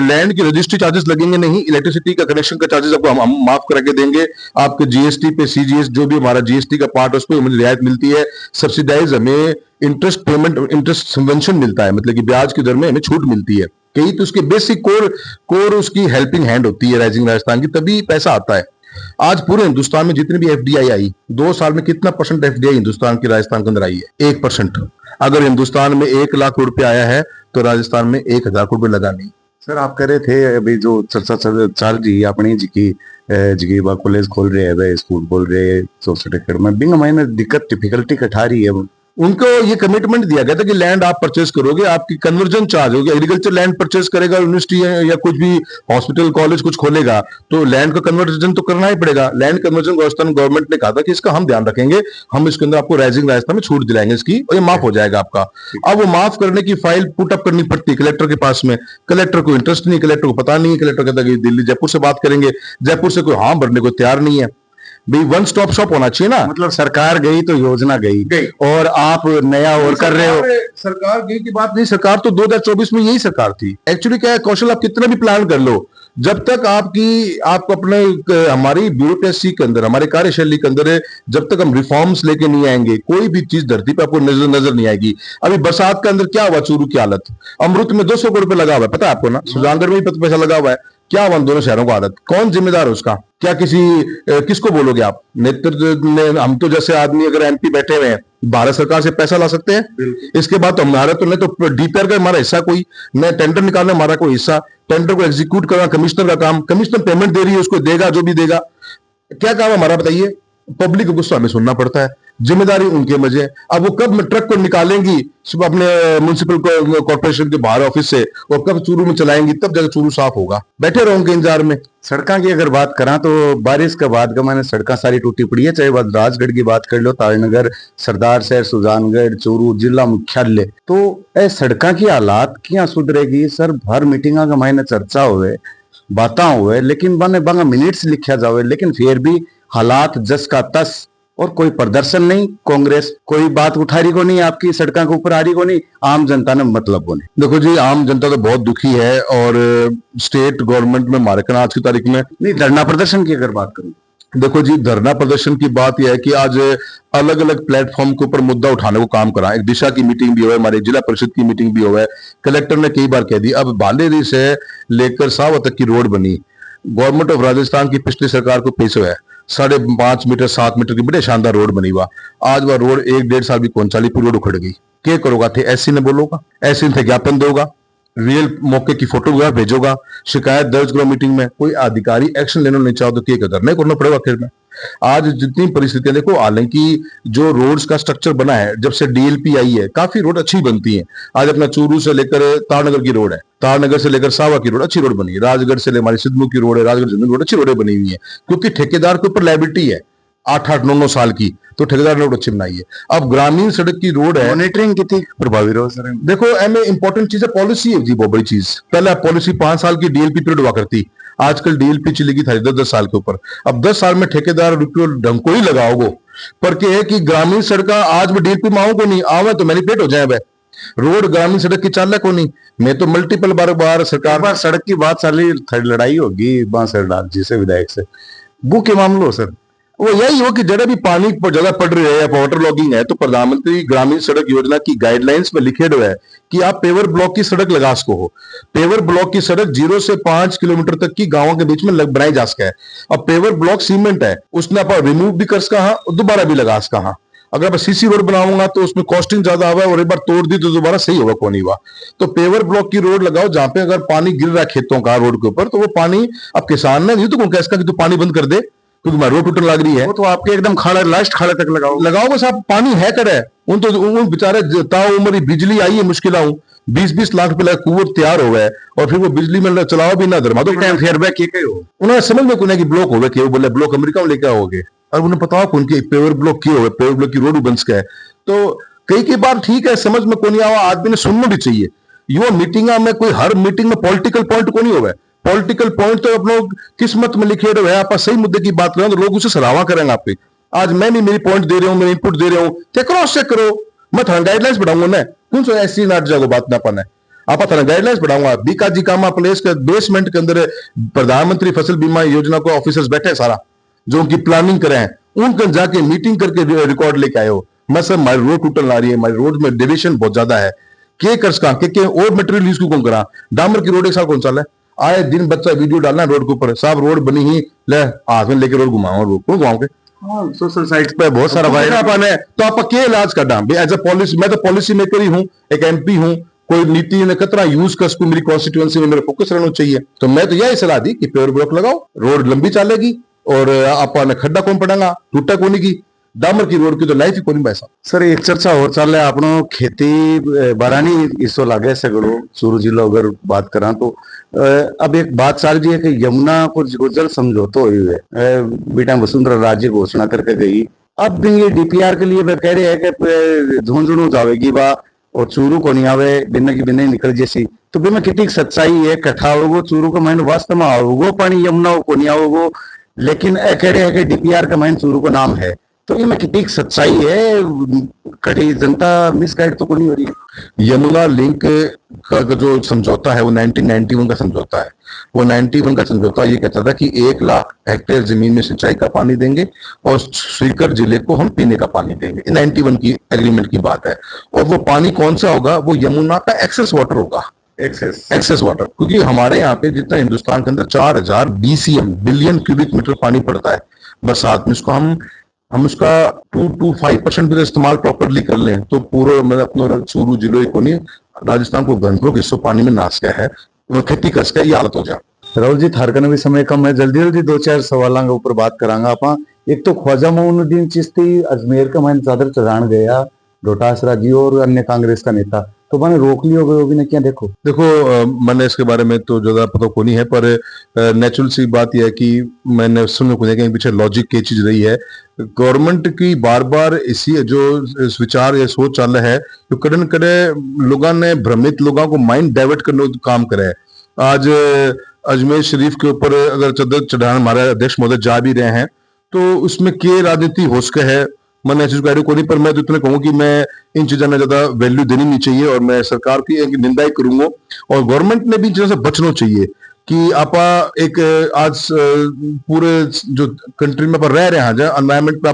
लैंड की रजिस्ट्री चार्जेस लगेंगे नहीं, इलेक्ट्रिसिटी का कनेक्शन का चार्जेस आपको हम माफ करा के देंगे। आपके जीएसटी पे सीजीएस जो भी हमारा जीएसटी का पार्ट है उस पर हमें रियायत मिलती है। सब्सिडाइज हमें इंटरेस्ट पेमेंट, इंटरेस्ट सबवेंशन मिलता है, मतलब कि ब्याज की दर में हमें छूट मिलती है। कहीं तो उसके बेसिक कोर उसकी हेल्पिंग हैंड होती है राइजिंग राजस्थान की, तभी पैसा आता है। आज पूरे हिंदुस्तान में जितनी भी एफडीआई आई 2 साल में कितना परसेंट एफडीआई हिंदुस्तान की राजस्थान के अंदर आई है? 1%। अगर हिंदुस्तान में 1 लाख करोड़ रुपया आया है तो राजस्थान में 1000 करोड़ रुपये लगा नहीं। सर, आप कह रहे थे अभी जो चर्चा चल रही है अपनी जी कॉलेज खोल रहे हैं, स्कूल खोल रहे हैं 64 एकड़ में, बिंग मायने दिक्कत डिफिकल्टी कठा रही है। उनको ये कमिटमेंट दिया गया था कि लैंड आप परचेज करोगे, आपकी कन्वर्जन चार्ज होगी। एग्रीकल्चर लैंड परचेज करेगा, यूनिवर्सिटी या कुछ भी हॉस्पिटल कॉलेज कुछ खोलेगा तो लैंड का कन्वर्जन तो करना ही पड़ेगा। लैंड कन्वर्जन राजस्थान गवर्नमेंट ने कहा था कि इसका हम ध्यान रखेंगे, हम इसके अंदर आपको राइजिंग राजस्थान में छूट दिलाएंगे इसकी, और ये माफ हो जाएगा आपका। अब वो माफ करने की फाइल पुट अप करनी पड़ती है कलेक्टर के पास में। कलेक्टर को इंटरेस्ट नहीं, कलेक्टर को पता नहीं है। कलेक्टर कहता है कि दिल्ली जयपुर से बात करेंगे, जयपुर से कोई हाँ भरने को तैयार नहीं है। भाई वन स्टॉप शॉप होना चाहिए ना। मतलब सरकार गई तो योजना गई और आप नया और कर रहे हो। सरकार गई की बात नहीं, सरकार तो 2024 में यही सरकार थी। एक्चुअली क्या है कौशल, आप कितना भी प्लान कर लो, जब तक आपको अपने हमारी ब्यूरोक्रेसी के अंदर, हमारे कार्यशैली के अंदर जब तक हम रिफॉर्म्स लेके नहीं आएंगे, कोई भी चीज धरती पे आपको नजर नहीं आएगी। अभी बरसात के अंदर क्या हुआ, चूरू की हालत, अमृत में 200 करोड़ रुपए लगा हुआ है, पता है आपको ना। सुजानगढ़ में भी पैसा लगा हुआ है। क्या हुआ दोनों शहरों का हालत, कौन जिम्मेदार है उसका? क्या किसको बोलोगे आप? नेतृत्व ने, हम तो जैसे आदमी अगर एमपी बैठे हुए हैं, भारत सरकार से पैसा ला सकते हैं। इसके बाद तो हमारा तो नहीं तो डीपीआर का हमारा हिस्सा कोई, न टेंडर निकालना हमारा कोई हिस्सा, टेंडर को एग्जीक्यूट करना कमिश्नर का काम, कमिश्नर पेमेंट दे रही है, उसको देगा जो भी देगा। क्या काम है हमारा बताइए? पब्लिक को गुस्सा हमें सुनना पड़ता है, जिम्मेदारी उनके मजे। अब वो कब ट्रक को निकालेंगी अपने म्युनिसिपल कॉर्पोरेशन के बाहर ऑफिस से और कब चूरू में चलाएंगी, तब जाकर चूरू साफ होगा। बैठे रहोगे इंतजार में। सड़कों की अगर बात करा तो बारिश के बाद का मैंने सड़कें सारी टूटी पड़ी है, चाहे बात राजगढ़ की बात कर लो, ताजनगर, सरदार शहर, सुजानगढ़, चूरू जिला मुख्यालय, तो ए सड़कों की हालात क्या सुधरेगी? सर, हर मीटिंग का मायने चर्चा हुए, बातें हुए, लेकिन बने बंगा मिनट्स लिखा जावे, लेकिन फिर भी हालात जस का तस, और कोई प्रदर्शन नहीं, कांग्रेस कोई बात उठा रही को नहीं, आपकी सड़कों के ऊपर आ रही को नहीं, आम जनता ने मतलब को नहीं। देखो जी, आम जनता तो बहुत दुखी है, और स्टेट गवर्नमेंट में हमारे आज की तारीख में नहीं, धरना प्रदर्शन की अगर बात करूं, देखो जी, धरना प्रदर्शन की बात यह है कि आज अलग अलग प्लेटफॉर्म के ऊपर मुद्दा उठाने को काम करा। एक दिशा की मीटिंग भी हुआ है, हमारे जिला परिषद की मीटिंग भी हुआ है। कलेक्टर ने कई बार कह दी, अब बालेरी से लेकर सावा तक की रोड बनी, गवर्नमेंट ऑफ राजस्थान की पिछली सरकार को पेश हुआ है। 5.5 मीटर 7 मीटर की बड़े शानदार रोड बनी हुआ, आज वह रोड 1-1.5 साल भी कौन चाली, पूरी रोड उखड़ गई। क्या करोगा? थे एससी ने बोलोगा, एससी ने ज्ञापन दोगा, रियल मौके की फोटोग्राफ भेजोगा, शिकायत दर्ज करो मीटिंग में, कोई अधिकारी एक्शन लेना नहीं चाहो तो क्या करना करना पड़ेगा आखिर में। आज जितनी परिस्थितियां देखो, हालांकि जो रोड्स का स्ट्रक्चर बना है जब से डीएलपी आई है, काफी रोड अच्छी बनती है। आज अपना चूरू से लेकर तारनगर की रोड है, तारनगर से लेकर सावा की रोड अच्छी रोड बनी है, राजगढ़ से हमारी सिद्धमुख की रोड है, राजगढ़ जमीन रोड अच्छी रोडें बनी हुई है, क्योंकि ठेकेदार के ऊपर लायबिलिटी है 8-8, 9-9 साल की, तो ठेकेदार ने रोड अच्छी बनाई है। अब ग्रामीण सड़क की रोड है, मॉनिटरिंग कितनी प्रभावी रहो सर? देखो एम इंपॉर्टेंट चीज है पॉलिसी है जी, बहुत बड़ी चीज। पहले पॉलिसी 5 साल की डीएलपी पीरियड हुआ करती, आजकल डीएलपी चलेगी था 10-10 साल के ऊपर। अब 10 साल में ठेकेदार रुपये ढंग को ही लगाओगे, पर क्या है कि ग्रामीण सड़क आज में डीएलपी मांगो को नहीं आवे तो मैनिपुलेट हो जाए। रोड ग्रामीण सड़क की चाल को नहीं, मैं तो मल्टीपल बार सरकार बार सड़क की बात साली लड़ाई होगी बांसर डाल जी से, विधायक से, वो के मामलो सर, वो यही हो कि जरा भी पानी ज्यादा पड़ रही है या वाटर लॉगिंग है तो प्रधानमंत्री ग्रामीण सड़क योजना की गाइडलाइंस में लिखे हुए है कि आप पेवर ब्लॉक की सड़क लगा सको हो। पेवर ब्लॉक की सड़क 0 से 5 किलोमीटर तक की गांवों के बीच में बनाई जा सके है। अब पेवर ब्लॉक सीमेंट है, उसने आप रिमूव भी कर सका और दोबारा भी लगा सका। अगर आप सीसी रोड बनाऊंगा तो उसमें कॉस्टिंग ज्यादा हुआ और एक बार तोड़ दी तो दोबारा सही होगा कौन ही हुआ। तो पेवर ब्लॉक की रोड लगाओ जहां पे अगर पानी गिर रहा है खेतों का रोड के ऊपर तो वो पानी अब किसान ने नहीं तो कौन कह सकता कि तू पानी बंद कर दे क्योंकि हमारी रोड टूटने लग रही है। वो तो आपके एकदम खाड़ा लास्ट खाड़ा तक लगाओ बस आप पानी है करे उन बेचारे ताऊ उम्र बिजली आई है मुश्किल 20-20 लाख रुपए कुआं तैयार हो गए और फिर वो बिजली में चलाओ भी ना धर्मा तो टाइम फेयरबैक ये हो उन्होंने समझ में कोई कि ब्लॉक हो गए बोले ब्लॉक अमेरिका में लेके आओगे और उन्हें पता हो उनके पेवर ब्लॉक किए हुए पेवर ब्लॉक की रोड बन सका है। तो कई बार ठीक है समझ में कौन आवा आदमी ने सुनना भी चाहिए। युवा मीटिंग में कोई हर मीटिंग में पॉलिटिकल पॉइंट को नहीं होगा। पॉलिटिकल पॉइंट तो अपने किस्मत में लिखे हुए आप सही मुद्दे की बात करें तो लोग उसे सराहना करेंगे आप पे। आज मैं भी मेरी पॉइंट दे रहा हूँ, मेरी इनपुट दे रहा हूँ, क्रॉस चेक करो। मैं थाना गाइडलाइंस बढ़ाऊंगा ना कौन सा ऐसी नाट जागो बात ना पाना आप थाना गाइडलाइंस बढ़ाऊंगा। बीकाजी कामा प्लेस के बेसमेंट के अंदर प्रधानमंत्री फसल बीमा योजना को ऑफिसर्स बैठे हैं सारा जो उनकी प्लानिंग करे हैं उनके जाके मीटिंग करके रिकॉर्ड लेके आए हो। मैं सर हमारी रोड टूटन ला रही है, हमारी रोड में डेविएशन बहुत ज्यादा है के कर सका के और मटेरियल यूज कौन करा। डामर की रोड एक साल कौन सा है आए दिन बच्चा वीडियो डालना रोड के ऊपर साहब रोड बनी ही ले हाथ में लेके रोड घुमाओ रोड को घुमाओगे सोशल साइट पे बहुत सारा वायरल है। तो आप क्या इलाज करना एज ए पॉलिसी मैं तो पॉलिसी मेकर ही हूँ, एक एमपी हूँ, कोई नीति ने कितना यूज कर सकूं मेरी कॉन्स्टिट्यूएंसी में मेरा फोकस रहना चाहिए। तो मैं तो यही सलाह दी कि पेवर ब्लॉक लगाओ, रोड लंबी चलेगी और आपने खड्डा कौन पड़ेगा टूटा कौन की डामर की रोड की तो लाइफ ही कोनी पैसा। सर एक चर्चा और चल है आपनो खेती बारानी हिस्सों लागे सगड़ो चूरू जिलो अगर बात करा तो अब एक बात चाल रही है कि यमुना को जल समझौता हुई है बेटा वसुंधरा राज्य घोषणा करके गई। अब भी ये डीपीआर के लिए वे कह रहे हैं कि झुंझुनू जावेगी बा और चूरू को नहीं आवे बिना की बिना निकल जैसी तो बे में कितनी सच्चाई है कथा होगो चूरू का मैंने वास्तव में आओगो पानी यमुना को नहीं आओगो लेकिन कह रहे हैं कि डीपीआर का मैंने चूरू का नाम है तो ये में कितनी सच्चाई है कटी जनता मिसगाइड तो नहीं हो रही है। यमुना लिंक का जो समझौता है वो 1991 का समझौता है। वो 91 का समझौता ये कहता था कि 1 लाख हेक्टेयर जमीन में सिंचाई का पानी देंगे और सीकर जिले को हम पीने का पानी देंगे। 91 की एग्रीमेंट की बात है और वो पानी कौन सा होगा वो यमुना का एक्सेस वाटर होगा। एक्सेस वाटर क्योंकि हमारे यहाँ पे जितना हिंदुस्तान के अंदर 4000 BCM बिलियन क्यूबिक मीटर पानी पड़ता है बरसात में उसको हम उसका 2 to 5% भी इस्तेमाल प्रॉपरली कर लें तो पूरा मतलब अपना चूरू जिले को नहीं राजस्थान को घंटों के हिस्सों पानी में नाश गया है वो खेती कर सके ये हालत हो जाए। राहुल जी थार का भी समय कम है जल्दी 2-4 सवालों के ऊपर बात करांगा आप। एक तो ख्वाजा मोइनुद्दीन चिश्ती अजमेर का मैंने चादर चढ़ान गया डोटासरा जी और अन्य कांग्रेस का नेता तो मैंने रोक लियो गए भी ने क्या देखो मैंने इसके बारे में तो ज्यादा पता को नहीं है पर नेचुरल सी बात यह है कि मैंने सुनने को कहीं पीछे लॉजिक की चीज रही है। गवर्नमेंट की बार बार इसी जो विचार या सोच चल रहा है तो कड़न कड़े लोगों ने भ्रमित लोगों को माइंड डाइवर्ट करने का काम करे है। आज अजमेर शरीफ के ऊपर अगर चादर चढ़ाने हमारे अध्यक्ष महोदय जा भी रहे हैं तो उसमें क्या राजनीति हो सके है मैंने ऐसी को नहीं पर मैं तो इतने कहूँ कि मैं इन चीजों ने ज्यादा वैल्यू देनी नहीं चाहिए और मैं सरकार की एक निंदा ही करूंगा और गवर्नमेंट ने भी इन चीजों से बचना चाहिए कि आप एक आज पूरे जो कंट्री में रह रहे हैं एनवायरमेंट पे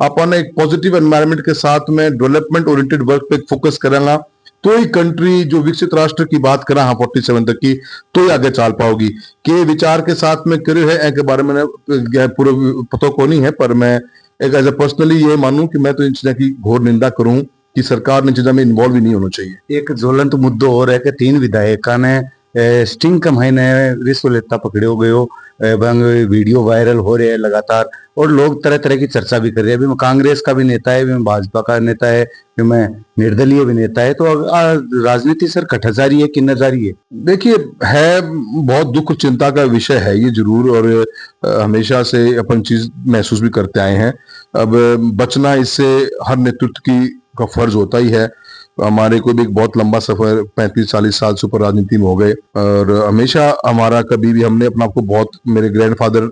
आपने एक पॉजिटिव एनवायरमेंट के साथ में डेवलपमेंट ओरिएंटेड वर्क पे फोकस करेंगे तो ही कंट्री जो विकसित राष्ट्र की बात करा 47 तक की तो ही आगे चल पाओगी। के विचार के साथ में करे है के बारे में पूरा पता को नहीं है पर मैं एक एज ए पर्सनली ये मानूं कि मैं तो इन चीजों की घोर निंदा करूं कि सरकार ने चीजों में इन्वॉल्व ही नहीं होना चाहिए। एक ज्वलंत मुद्दो और है कि 3 विधायकों ने स्टिंग का महीने रिश्वत लेता पकड़े हो गए हो वीडियो वायरल हो रहे हैं लगातार और लोग तरह तरह की चर्चा भी कर रहे हैं। अभी मैं कांग्रेस का भी नेता है, मैं भाजपा का नेता है, मैं निर्दलीय भी नेता है तो राजनीति सर कटा जा रही है कि न जा रही है। देखिए है बहुत दुख चिंता का विषय है ये जरूर और हमेशा से अपन चीज महसूस भी करते आए हैं। अब बचना इससे हर नेतृत्व की का फर्ज होता ही है। हमारे को भी एक बहुत लंबा सफर 35-40 साल से ऊपर राजनीति में हो गए और हमेशा हमारा कभी भी हमने अपना आपको बहुत मेरे ग्रैंडफादर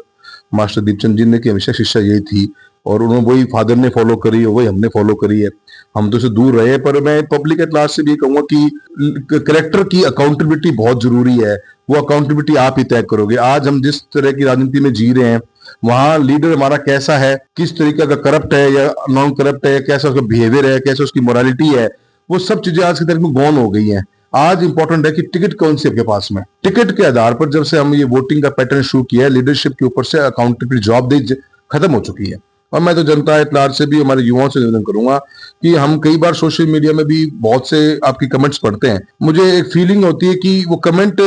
मास्टर दीपचंद जी ने की हमेशा शिक्षा यही थी और उन्होंने वही फादर ने फॉलो करी है वही हमने फॉलो करी है। हम तो से दूर रहे पर मैं पब्लिक एट लार्ज से भी कहूंगा कि करेक्टर की अकाउंटेबिलिटी बहुत जरूरी है। वो अकाउंटेबिलिटी आप ही तय करोगे। आज हम जिस तरह की राजनीति में जी रहे हैं वहाँ लीडर हमारा कैसा है, किस तरीके का करप्ट है या नॉन करप्ट है, कैसा उसका बिहेवियर है, कैसा उसकी मोरालिटी है, वो सब चीजें आज की तारीख में गौन हो गई हैं। आज इंपॉर्टेंट है कि टिकट कौन सी आपके पास में। टिकट के आधार पर जब से हम ये वोटिंग का पैटर्न शुरू किया है, लीडरशिप के ऊपर से अकाउंटेबिलिटी जवाबदेही खत्म हो चुकी है। और मैं तो जनता इतलार से भी, हमारे युवाओं से निवेदन करूंगा कि हम कई बार सोशल मीडिया में भी बहुत से आपकी कमेंट्स पढ़ते हैं, मुझे एक फीलिंग होती है कि वो कमेंट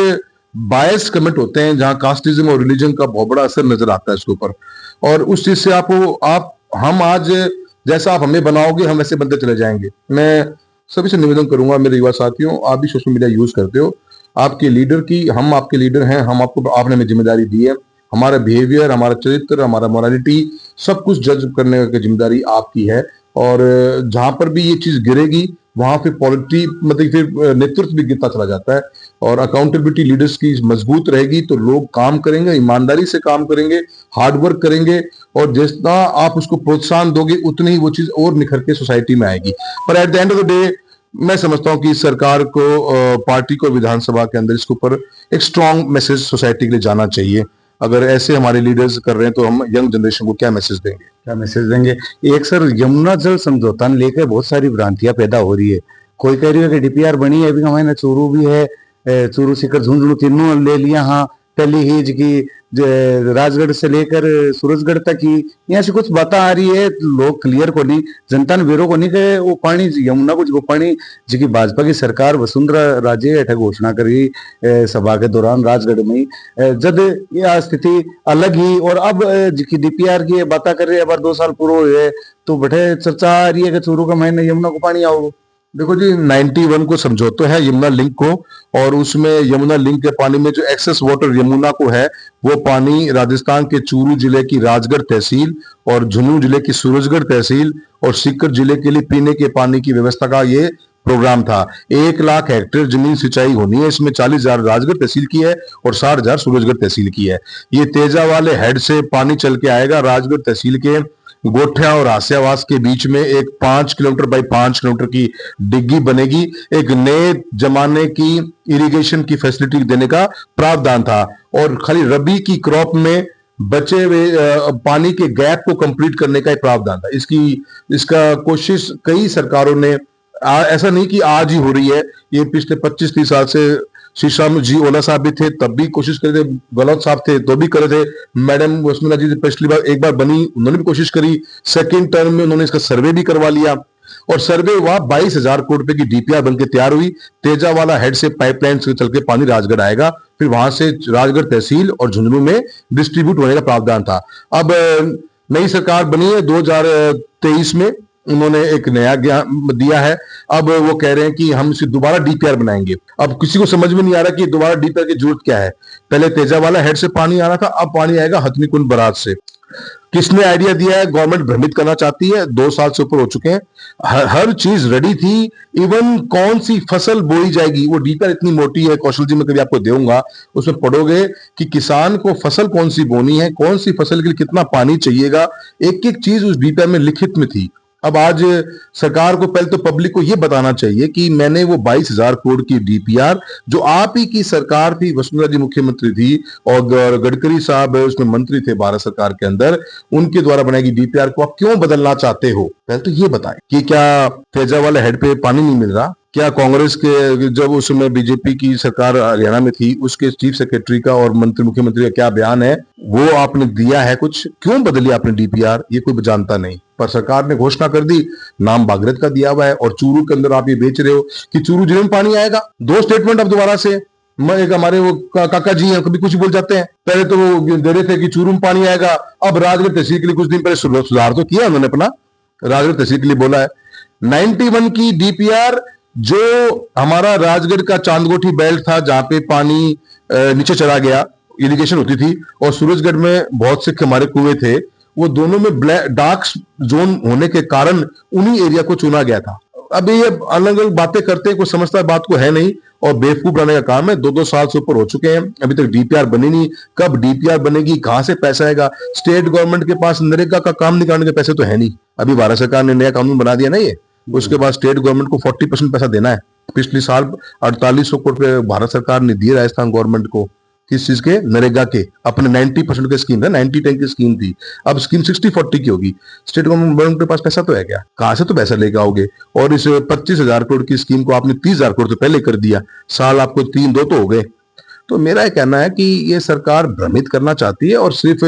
बायस कमेंट होते हैं, जहां कास्टिज्म और रिलीजन का बहुत बड़ा असर नजर आता है इसके ऊपर। और उस चीज से हम आज जैसा आप हमें बनाओगे हम वैसे बनते चले जाएंगे। मैं सभी से निवेदन करूंगा, मेरे युवा साथियों, आप भी सोशल मीडिया यूज करते हो, आपके लीडर की, हम आपके लीडर हैं, आपने हमें जिम्मेदारी दी है, हमारा बिहेवियर, हमारा चरित्र, हमारा मोरालिटी सब कुछ जज करने की जिम्मेदारी आपकी है। और जहां पर भी ये चीज गिरेगी वहां फिर पॉलिटी मतलब फिर नेतृत्व भी गिरता चला जाता है। और अकाउंटेबिलिटी लीडर्स की मजबूत रहेगी तो लोग काम करेंगे, ईमानदारी से काम करेंगे, हार्डवर्क करेंगे, और जितना आप उसको प्रोत्साहन दोगे उतनी ही वो चीज और निखर के सोसाइटी में आएगी। पर at the end of the day मैं समझता हूँ कि सरकार को, पार्टी को विधानसभा के अंदर इसके ऊपर एक स्ट्रांग मैसेज सोसाइटी के लिए जाना चाहिए। अगर ऐसे हमारे लीडर्स कर रहे हैं तो हम यंग जनरेशन को क्या मैसेज देंगे? एक सर, यमुना जल समझौता लेकर बहुत सारी भ्रांतियां पैदा हो रही है। कोई कह रही है कि डीपीआर बनी है, अभी हमारे चूरू भी है, चूरू सीकर झुंझुनू तीनों ले लिया। हाँ, पहली हीज की राजगढ़ से लेकर सूरजगढ़ तक की यहाँ से कुछ बातें आ रही है, लोग क्लियर को नहीं, जनता ने बेरो को नहीं कहे वो पानी यमुना को जो पानी जी की भाजपा की सरकार वसुंधरा राजे अठ घोषणा करी सभा के दौरान राजगढ़ में जब यह स्थिति अलग ही। और अब जी डीपीआर की बातें कर रहे हैं, अब 2 साल पूरा हुए तो बड़े चर्चा आ रही है कि चूरू का महीने यमुना को पानी आओ। देखो जी, 91 को समझौता है यमुना लिंक को, और उसमें यमुना लिंक के पानी में जो एक्सेस वाटर यमुना को है वो पानी राजस्थान के चूरू जिले की राजगढ़ तहसील और झुंझुनू जिले की सूरजगढ़ तहसील और सीकर जिले के लिए पीने के पानी की व्यवस्था का ये प्रोग्राम था। 1 लाख हेक्टेयर जमीन सिंचाई होनी है, इसमें 40,000 राजगढ़ तहसील की है और 60,000 सूरजगढ़ तहसील की है। ये तेजा वाले हेड से पानी चल के आएगा राजगढ़ तहसील के गोठिया और आसियावास के बीच में एक 5 किलोमीटर बाई 5 किलोमीटर की डिग्गी बनेगी। एक नए जमाने की इरिगेशन की फैसिलिटी देने का प्रावधान था, और खाली रबी की क्रॉप में बचे हुए पानी के गैप को कंप्लीट करने का एक प्रावधान था। इसका कोशिश कई सरकारों ने, ऐसा नहीं कि आज ही हो रही है, ये पिछले 25-30 साल से श्री श्याम जी ओला साहब भी थे तब भी कोशिश करे थे, गहलोत साहब थे तो भी करे थे, मैडम वसुंधरा जी पिछली बार एक बार बनी उन्होंने भी कोशिश करी, सेकेंड टर्म में उन्होंने इसका सर्वे भी करवा लिया, और सर्वे हुआ 22,000 करोड़ रुपए की डीपीआर बनके तैयार हुई। तेजा वाला हेड से पाइपलाइन से चल के पानी राजगढ़ आएगा, फिर वहां से राजगढ़ तहसील और झुंझुनू में डिस्ट्रीब्यूट होने का प्रावधान था। अब नई सरकार बनी है 2023 में, उन्होंने एक नया दिया है। अब वो कह रहे हैं कि हम इसे दोबारा डीपीआर बनाएंगे। अब किसी को समझ में नहीं आ रहा कि दोबारा डीपीआर की जरूरत क्या है। पहले तेजा वाला हेड से पानी आ रहा था, अब पानी आएगा हथनी कुंड बराज से। किसने आइडिया दिया है? गवर्नमेंट भ्रमित करना चाहती है। 2 साल से ऊपर हो चुके हैं, हर चीज रेडी थी, इवन कौन सी फसल बोई जाएगी वो डीपीआर इतनी मोटी है, कौशल जी मैं कभी आपको दूंगा, उसमें पढ़ोगे कि किसान को फसल कौन सी बोनी है, कौन सी फसल के लिए कितना पानी चाहिएगा, एक एक चीज उस डीपीआर में लिखित में थी। अब आज सरकार को पहले तो पब्लिक को यह बताना चाहिए कि मैंने वो 22,000 करोड़ की डीपीआर, जो आप ही की सरकार थी, वसुंधरा जी मुख्यमंत्री थी और गडकरी साहब उसमें मंत्री थे भारत सरकार के अंदर, उनके द्वारा बनाई डीपीआर को आप क्यों बदलना चाहते हो? पहले तो ये बताएं कि क्या तेजा वाले हेड पे पानी नहीं मिल रहा? क्या कांग्रेस के जब उस समय बीजेपी की सरकार हरियाणा में थी, उसके चीफ सेक्रेटरी का और मुख्यमंत्री का क्या बयान है, वो आपने दिया है कुछ? क्यों बदली आपने डीपीआर? ये कोई जानता नहीं, पर सरकार ने घोषणा कर दी, नाम भागीरथ का दिया हुआ है, और चूरू के अंदर आप ये बेच रहे हो कि चूरू जिले में पानी आएगा। 2 स्टेटमेंट अब दोबारा से एक हमारे वो काका जी हैं, कभी कुछ बोल जाते हैं। पहले तो वो दे रहे थे कि चूरू में पानी आएगा, अब राजगढ़ तहसील के लिए कुछ दिन पहले सुधार तो किया उन्होंने, अपना राजगढ़ तहसील के लिए बोला है। 91 की डीपीआर, जो हमारा राजगढ़ का चांदगोठी बेल्ट था जहां पे पानी नीचे चला गया, इरिगेशन होती थी, और सूरजगढ़ में बहुत से हमारे कुएं थे, वो दोनों में डार्क जोन होने के कारण उन्हीं एरिया को चुना गया था। अब ये अलग अलग बातें करते हैं, कोई समझता बात को है नहीं, और बेवकूफ बनाने का काम है। 2-2 साल से ऊपर हो चुके हैं, अभी तक डीपीआर बनी नहीं। कब डीपीआर बनेगी? कहां से पैसा आएगा? स्टेट गवर्नमेंट के पास नरेगा का काम निकालने के पैसे तो है नहीं। अभी भारत सरकार ने नया कानून बना दिया ना ये, उसके बाद स्टेट गवर्नमेंट को 40% पैसा देना है। पिछले साल 4800 करोड़ रुपए भारत सरकार ने दिए राजस्थान गवर्नमेंट को, किस चीज के? नरेगा के। अपने 90% के स्कीम था, 90-10 की स्कीम थी, अब स्कीम 60-40 की होगी। स्टेट गवर्नमेंट के पास पैसा तो है क्या? कहां से तो पैसा लेके आओगे? और इस 25,000 करोड़ की स्कीम को आपने 30,000 करोड़ तो पहले कर दिया, साल आपको 3-2 तो हो गए। तो मेरा ये कहना है कि ये सरकार भ्रमित करना चाहती है और सिर्फ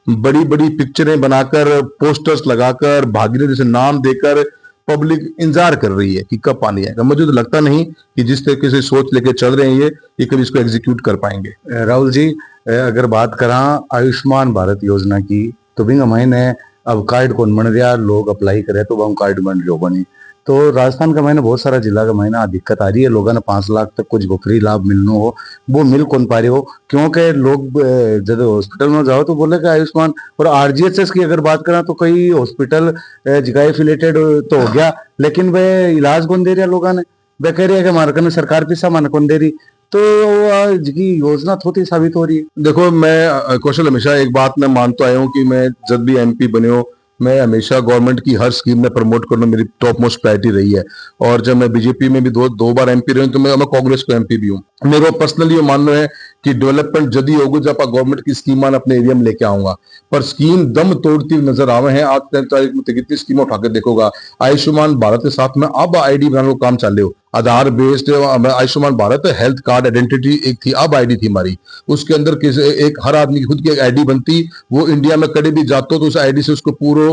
बड़ी बड़ी पिक्चरें बनाकर, पोस्टर्स लगाकर, भागीरथी जैसे नाम देकर पब्लिक इंतजार कर रही है कि कब पानी आएगा। मुझे तो लगता नहीं कि जिस तरीके से सोच लेके चल रहे हैं ये कभी इसको एग्जीक्यूट कर पाएंगे। राहुल जी, अगर बात करा आयुष्मान भारत योजना की, तो बिंग महीने अब कार्ड कौन बन रहा, लोग अप्लाई करे तो वह कार्ड बन रहे बनी। तो राजस्थान का महीना, बहुत सारा जिला का महीना दिक्कत आ रही है, लोगों ने 5 लाख तक कुछ फ्री लाभ मिलना हो, वो मिल कौन पा रहे हो, क्योंकि लोग जब हॉस्पिटल में जाओ तो बोले कि आयुष्मान। और आरजीएचएस की अगर बात करें तो कई हॉस्पिटल जगह एफिलेटेड तो हो गया, लेकिन वे इलाज कौन दे रहे लोगों ने, वे कह रहे हैं कि हमारे कने सरकार पैसा माने कौन दे रही। तो जी योजना थोड़ी साबित हो रही है। देखो, मैं कौशल हमेशा एक बात मैं मानता आया हूँ कि मैं जब भी एमपी बने हो, मैं हमेशा गवर्नमेंट की हर स्कीम में प्रमोट करना मेरी टॉप मोस्ट प्रायोरिटी रही है। और जब मैं बीजेपी में भी दो बार एमपी रही हूं, तो मैं कांग्रेस को एमपी भी हूँ। मेरा पर्सनली ये मानना है कि डेवलपमेंट जदी होगी जब आप गवर्नमेंट की स्कीम अपने एरिया में लेके आऊंगा, पर स्कीम दम तोड़ती हुई नजर आवे हैं। आज 10 तारीख में कितनी स्कीम उठा के देखोगा। आयुष्मान भारत के साथ में अब आईडी बनाने का काम चाले हो, Aadhaar based Ayushman Bharat health card identity एक थी, अब आईडी थी हमारी। उसके अंदर किसी एक हर आदमी की खुद की एक आईडी बनती, वो इंडिया में कभी भी जातो तो उस आईडी से उसको पूरा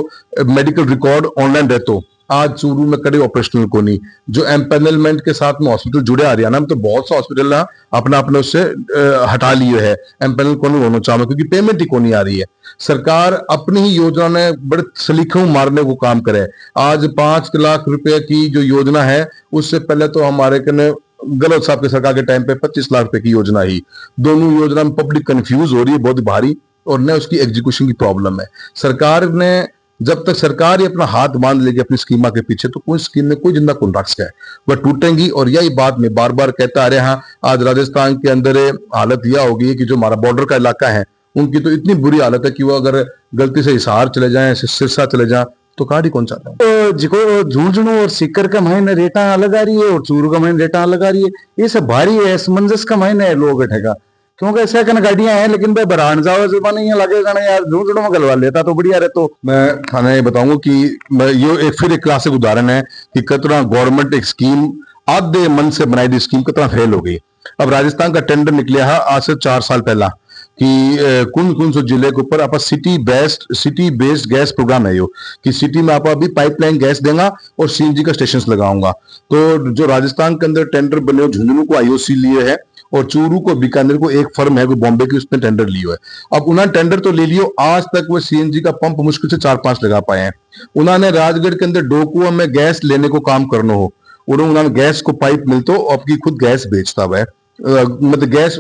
मेडिकल रिकॉर्ड ऑनलाइन रहते। आज चूरू में कड़े ऑपरेशनल को नहीं, जो एम्पेनलमेंट के साथ में हॉस्पिटल जुड़े हरियाणा में तो बहुत सा हॉस्पिटल अपना अपने उससे हटा लिए है, एम्पेनल को नहीं होना चाहते क्योंकि पेमेंट ही को नहीं आ रही है। सरकार अपनी ही योजना ने बड़े सलीखों मारने को काम करे। आज 5 लाख रुपए की जो योजना है, उससे पहले तो हमारे कने गलत साहब के सरकार के टाइम पे 25 लाख रुपए की योजना ही। दोनों योजना में पब्लिक कंफ्यूज हो रही है बहुत भारी, और न उसकी एग्जीक्यूशन की प्रॉब्लम है। सरकार ने जब तक सरकार ही अपना हाथ बांध लेगी अपनी स्कीमा के पीछे, तो कोई स्कीम में कोई जिंदा कॉन्ट्रैक्ट्स है वह टूटेंगी। और यही बात मैं बार बार कहता आ रहा हूं। आज राजस्थान के अंदर हालत यह होगी है कि जो हमारा बॉर्डर का इलाका है, उनकी तो इतनी बुरी हालत है कि वो अगर गलती से हिसार चले जाएं, सिरसा चले जाएं, तो कहां कौन चाहता है। तो जिको झुंझुनू और सीकर का महीने रेटा अलग आ रही है और चूरू का महीने रेटा अलग आ रही है, ये सब भारी है, असमंजस का महीना है लोग उठेगा। क्योंकि ऐसे कन गाड़ियां हैं, लेकिन भाई बरान जाओ जब नहीं लगेगा ना यार, झुंझुनू में गलवा लेता तो बढ़िया रहे। तो मैं थाने ये बताऊंगा कि ये फिर एक क्लासिक उदाहरण है कि कितना गवर्नमेंट एक स्कीम आधे मन से बनाई थी, स्कीम कितना फेल हो गई। अब राजस्थान का टेंडर निकले है आज से 4 साल पहला कि कौन सो जिले के ऊपर आप सिटी बेस्ड गैस प्रोग्राम है यो, कि सिटी में आप अभी पाइपलाइन गैस देगा और सीएनजी का स्टेशन लगाऊंगा। तो जो राजस्थान के अंदर टेंडर बने, झुंझुनू को आईओसी लिए है और चूरू को बीकानेर को एक फर्म है बॉम्बे की, उसने टेंडर लियो है। अब उन्होंने टेंडर तो ले लियो, आज तक वो सीएनजी का पंप मुश्किल से 4-5 लगा पाए हैं। उन्होंने राजगढ़ के अंदर डोकुआ में गैस लेने को काम करना हो, उन्होंने गैस को पाइप मिलते हो, आपकी खुद गैस बेचता हुआ है, मतलब गैस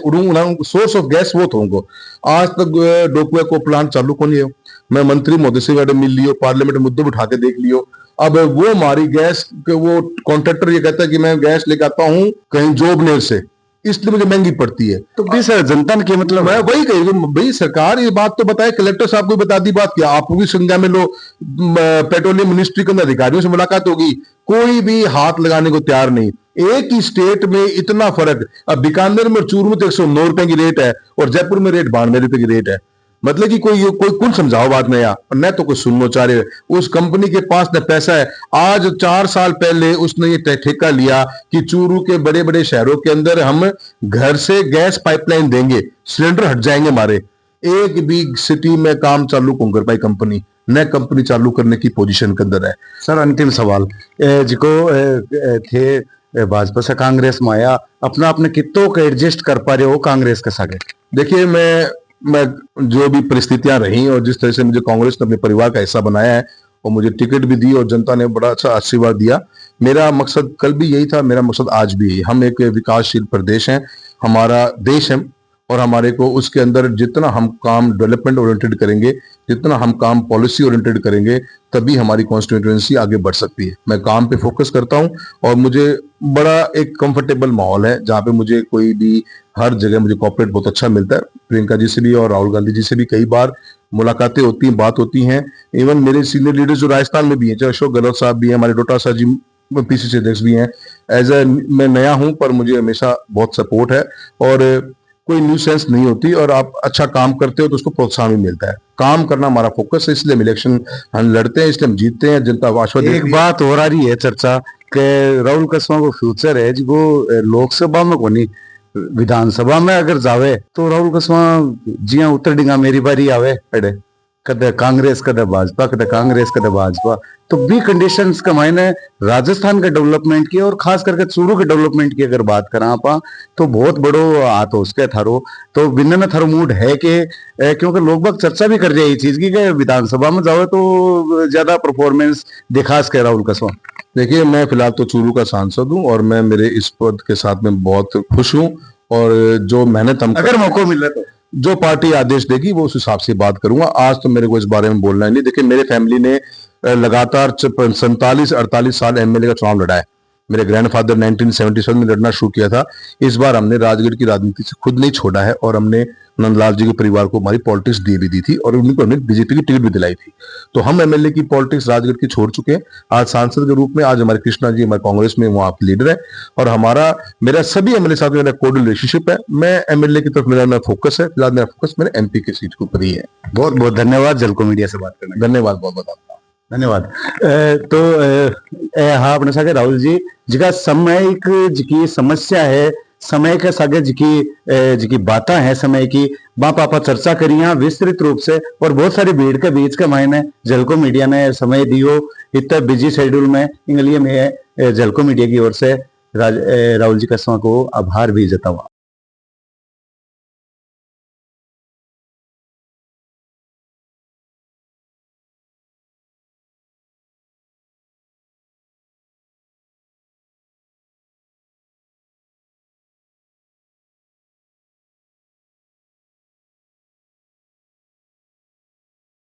सोर्स ऑफ गैस वो तो आज तक डोकुआ को प्लांट चालू को नहीं है। मैं मंत्री महोदय से मिल लियो, पार्लियामेंट मुद्दे उठा के देख लियो। अब वो हमारी गैस के वो कॉन्ट्रैक्टर ये कहता है कि मैं गैस लेके आता हूँ कहीं जोबनेर से, इसलिए मुझे महंगी पड़ती है। तो भी सर जनता ने मतलब मैं वही कही भाई, सरकार ये बात तो बताए, कलेक्टर साहब को बता दी बात, क्या आपको भी संज्ञा में लो। पेट्रोलियम मिनिस्ट्री के अंदर अधिकारियों से मुलाकात होगी, कोई भी हाथ लगाने को तैयार नहीं। एक ही स्टेट में इतना फर्क। अब बीकानेर में चूरू में तो 109 रुपए की रेट है और जयपुर में रेट 92 रुपए की रेट है। मतलब कि कोई कौन समझाओ बात नया, न तो कोई सुनना चाह रहे। उस कंपनी के पास न पैसा है। आज 4 साल पहले उसने ये ठेका लिया कि चूरू के बड़े बड़े शहरों के अंदर हम घर से गैस पाइपलाइन देंगे, सिलेंडर हट जाएंगे हमारे। एक भी सिटी में काम चालू कौन कर पाई कंपनी, न कंपनी चालू करने की पोजीशन के अंदर है। सर अंतिम सवाल, जिको थे भाजपा से कांग्रेस में आया, अपना अपने कितों को एडजस्ट कर पा रहे हो कांग्रेस के साथ? देखिए, मैं जो भी परिस्थितियां रही और जिस तरह से मुझे कांग्रेस ने अपने परिवार का हिस्सा बनाया है और मुझे टिकट भी दी और जनता ने बड़ा अच्छा आशीर्वाद दिया, मेरा मकसद कल भी यही था, मेरा मकसद आज भी यही। हम एक विकासशील प्रदेश हैं, हमारा देश है, और हमारे को उसके अंदर जितना हम काम डेवलपमेंट ओरिएंटेड करेंगे, जितना हम काम पॉलिसी ओरिएंटेड करेंगे, तभी हमारी कॉन्स्टिट्यूएंसी आगे बढ़ सकती है। मैं काम पे फोकस करता हूं और मुझे बड़ा एक कंफर्टेबल माहौल है जहां पे मुझे कोई भी हर जगह मुझे कॉर्पोरेट बहुत अच्छा मिलता है। प्रियंका जी से भी और राहुल गांधी जी से भी कई बार मुलाकातें होती हैं, बात होती हैं। इवन मेरे सीनियर लीडर्स जो राजस्थान में भी हैं, चाहे अशोक गहलोत साहब भी हैं, हमारे डोटासरा जी पीसीसी अध्यक्ष भी हैं। मैं नया हूं पर मुझे हमेशा बहुत सपोर्ट है और कोई न्यूसेंस नहीं होती, और आप अच्छा काम करते हो तो उसको प्रोत्साहन भी मिलता है। काम करना हमारा फोकस है, इसलिए हम इलेक्शन हम लड़ते हैं, इसलिए हम जीतते हैं, जनता आशीर्वाद देती एक है। बात और आ रही है चर्चा के राहुल कसवा को फ्यूचर है जो लोकसभा में कोनी विधानसभा में अगर जावे तो राहुल कसवा जिया उतर डिंगा मेरी बारी आवे अड़े कदे कांग्रेस कदे भाजपा कदे कांग्रेस कदे भाजपा। तो बी कंडीशंस का मायने राजस्थान के डेवलपमेंट की और खास करके चूरू के डेवलपमेंट की अगर बात करा आप तो बहुत बड़ो हाथ हो उसके थारो। तो बिन्न थारो मूड है कि क्योंकि लोग बाग चर्चा भी कर रहे हैं ये चीज की कि विधानसभा में जाओ तो ज्यादा परफॉर्मेंस दिखा सके राहुल कसवा। देखिए, मैं फिलहाल तो चूरू का सांसद हूँ और मैं मेरे इस पद के साथ में बहुत खुश हूँ, और जो मेहनत हम अगर मौका मिले तो जो पार्टी आदेश देगी वो उस हिसाब से बात करूंगा। आज तो मेरे को इस बारे में बोलना ही नहीं। देखिए, मेरे फैमिली ने लगातार 47-48 साल एमएलए का चुनाव लड़ा है। मेरे ग्रैंडफादर 1977 में लड़ना शुरू किया था। इस बार हमने राजगढ़ की राजनीति से खुद नहीं छोड़ा है, और हमने नंदलाल जी के परिवार को हमारी पॉलिटिक्स दी भी दी थी, और उनको हमने बीजेपी की टिकट भी दिलाई थी। तो हम एमएलए की पॉलिटिक्स राजगढ़ की छोड़ चुके हैं। आज सांसद के रूप में आज हमारे कृष्णा जी हमारे कांग्रेस में वहां लीडर है, और मेरा सभी एमएलए साथ में मेरा कोर्डियल रिलेशनशिप है। मैं एमएलए की तरफ मेरा फोकस है, फिलहाल मेरा फोकस मेरे एमपी की सीट के ऊपर ही है। बहुत बहुत धन्यवाद जलको मीडिया से बात करने धन्यवाद, बहुत बहुत आपका धन्यवाद। हाँ अपने सागे राहुल जी जिका सामयिक जिकी समस्या है समय के सागे जिकी बातें हैं समय की बाप आपा चर्चा करी यहाँ विस्तृत रूप से, और बहुत सारी भीड़ के बीच के मायने जलको मीडिया ने समय दियो इतने बिजी शेड्यूल में। इंगलिए में जलको मीडिया की ओर से राहुल जी कसवा को आभार भी जतावा।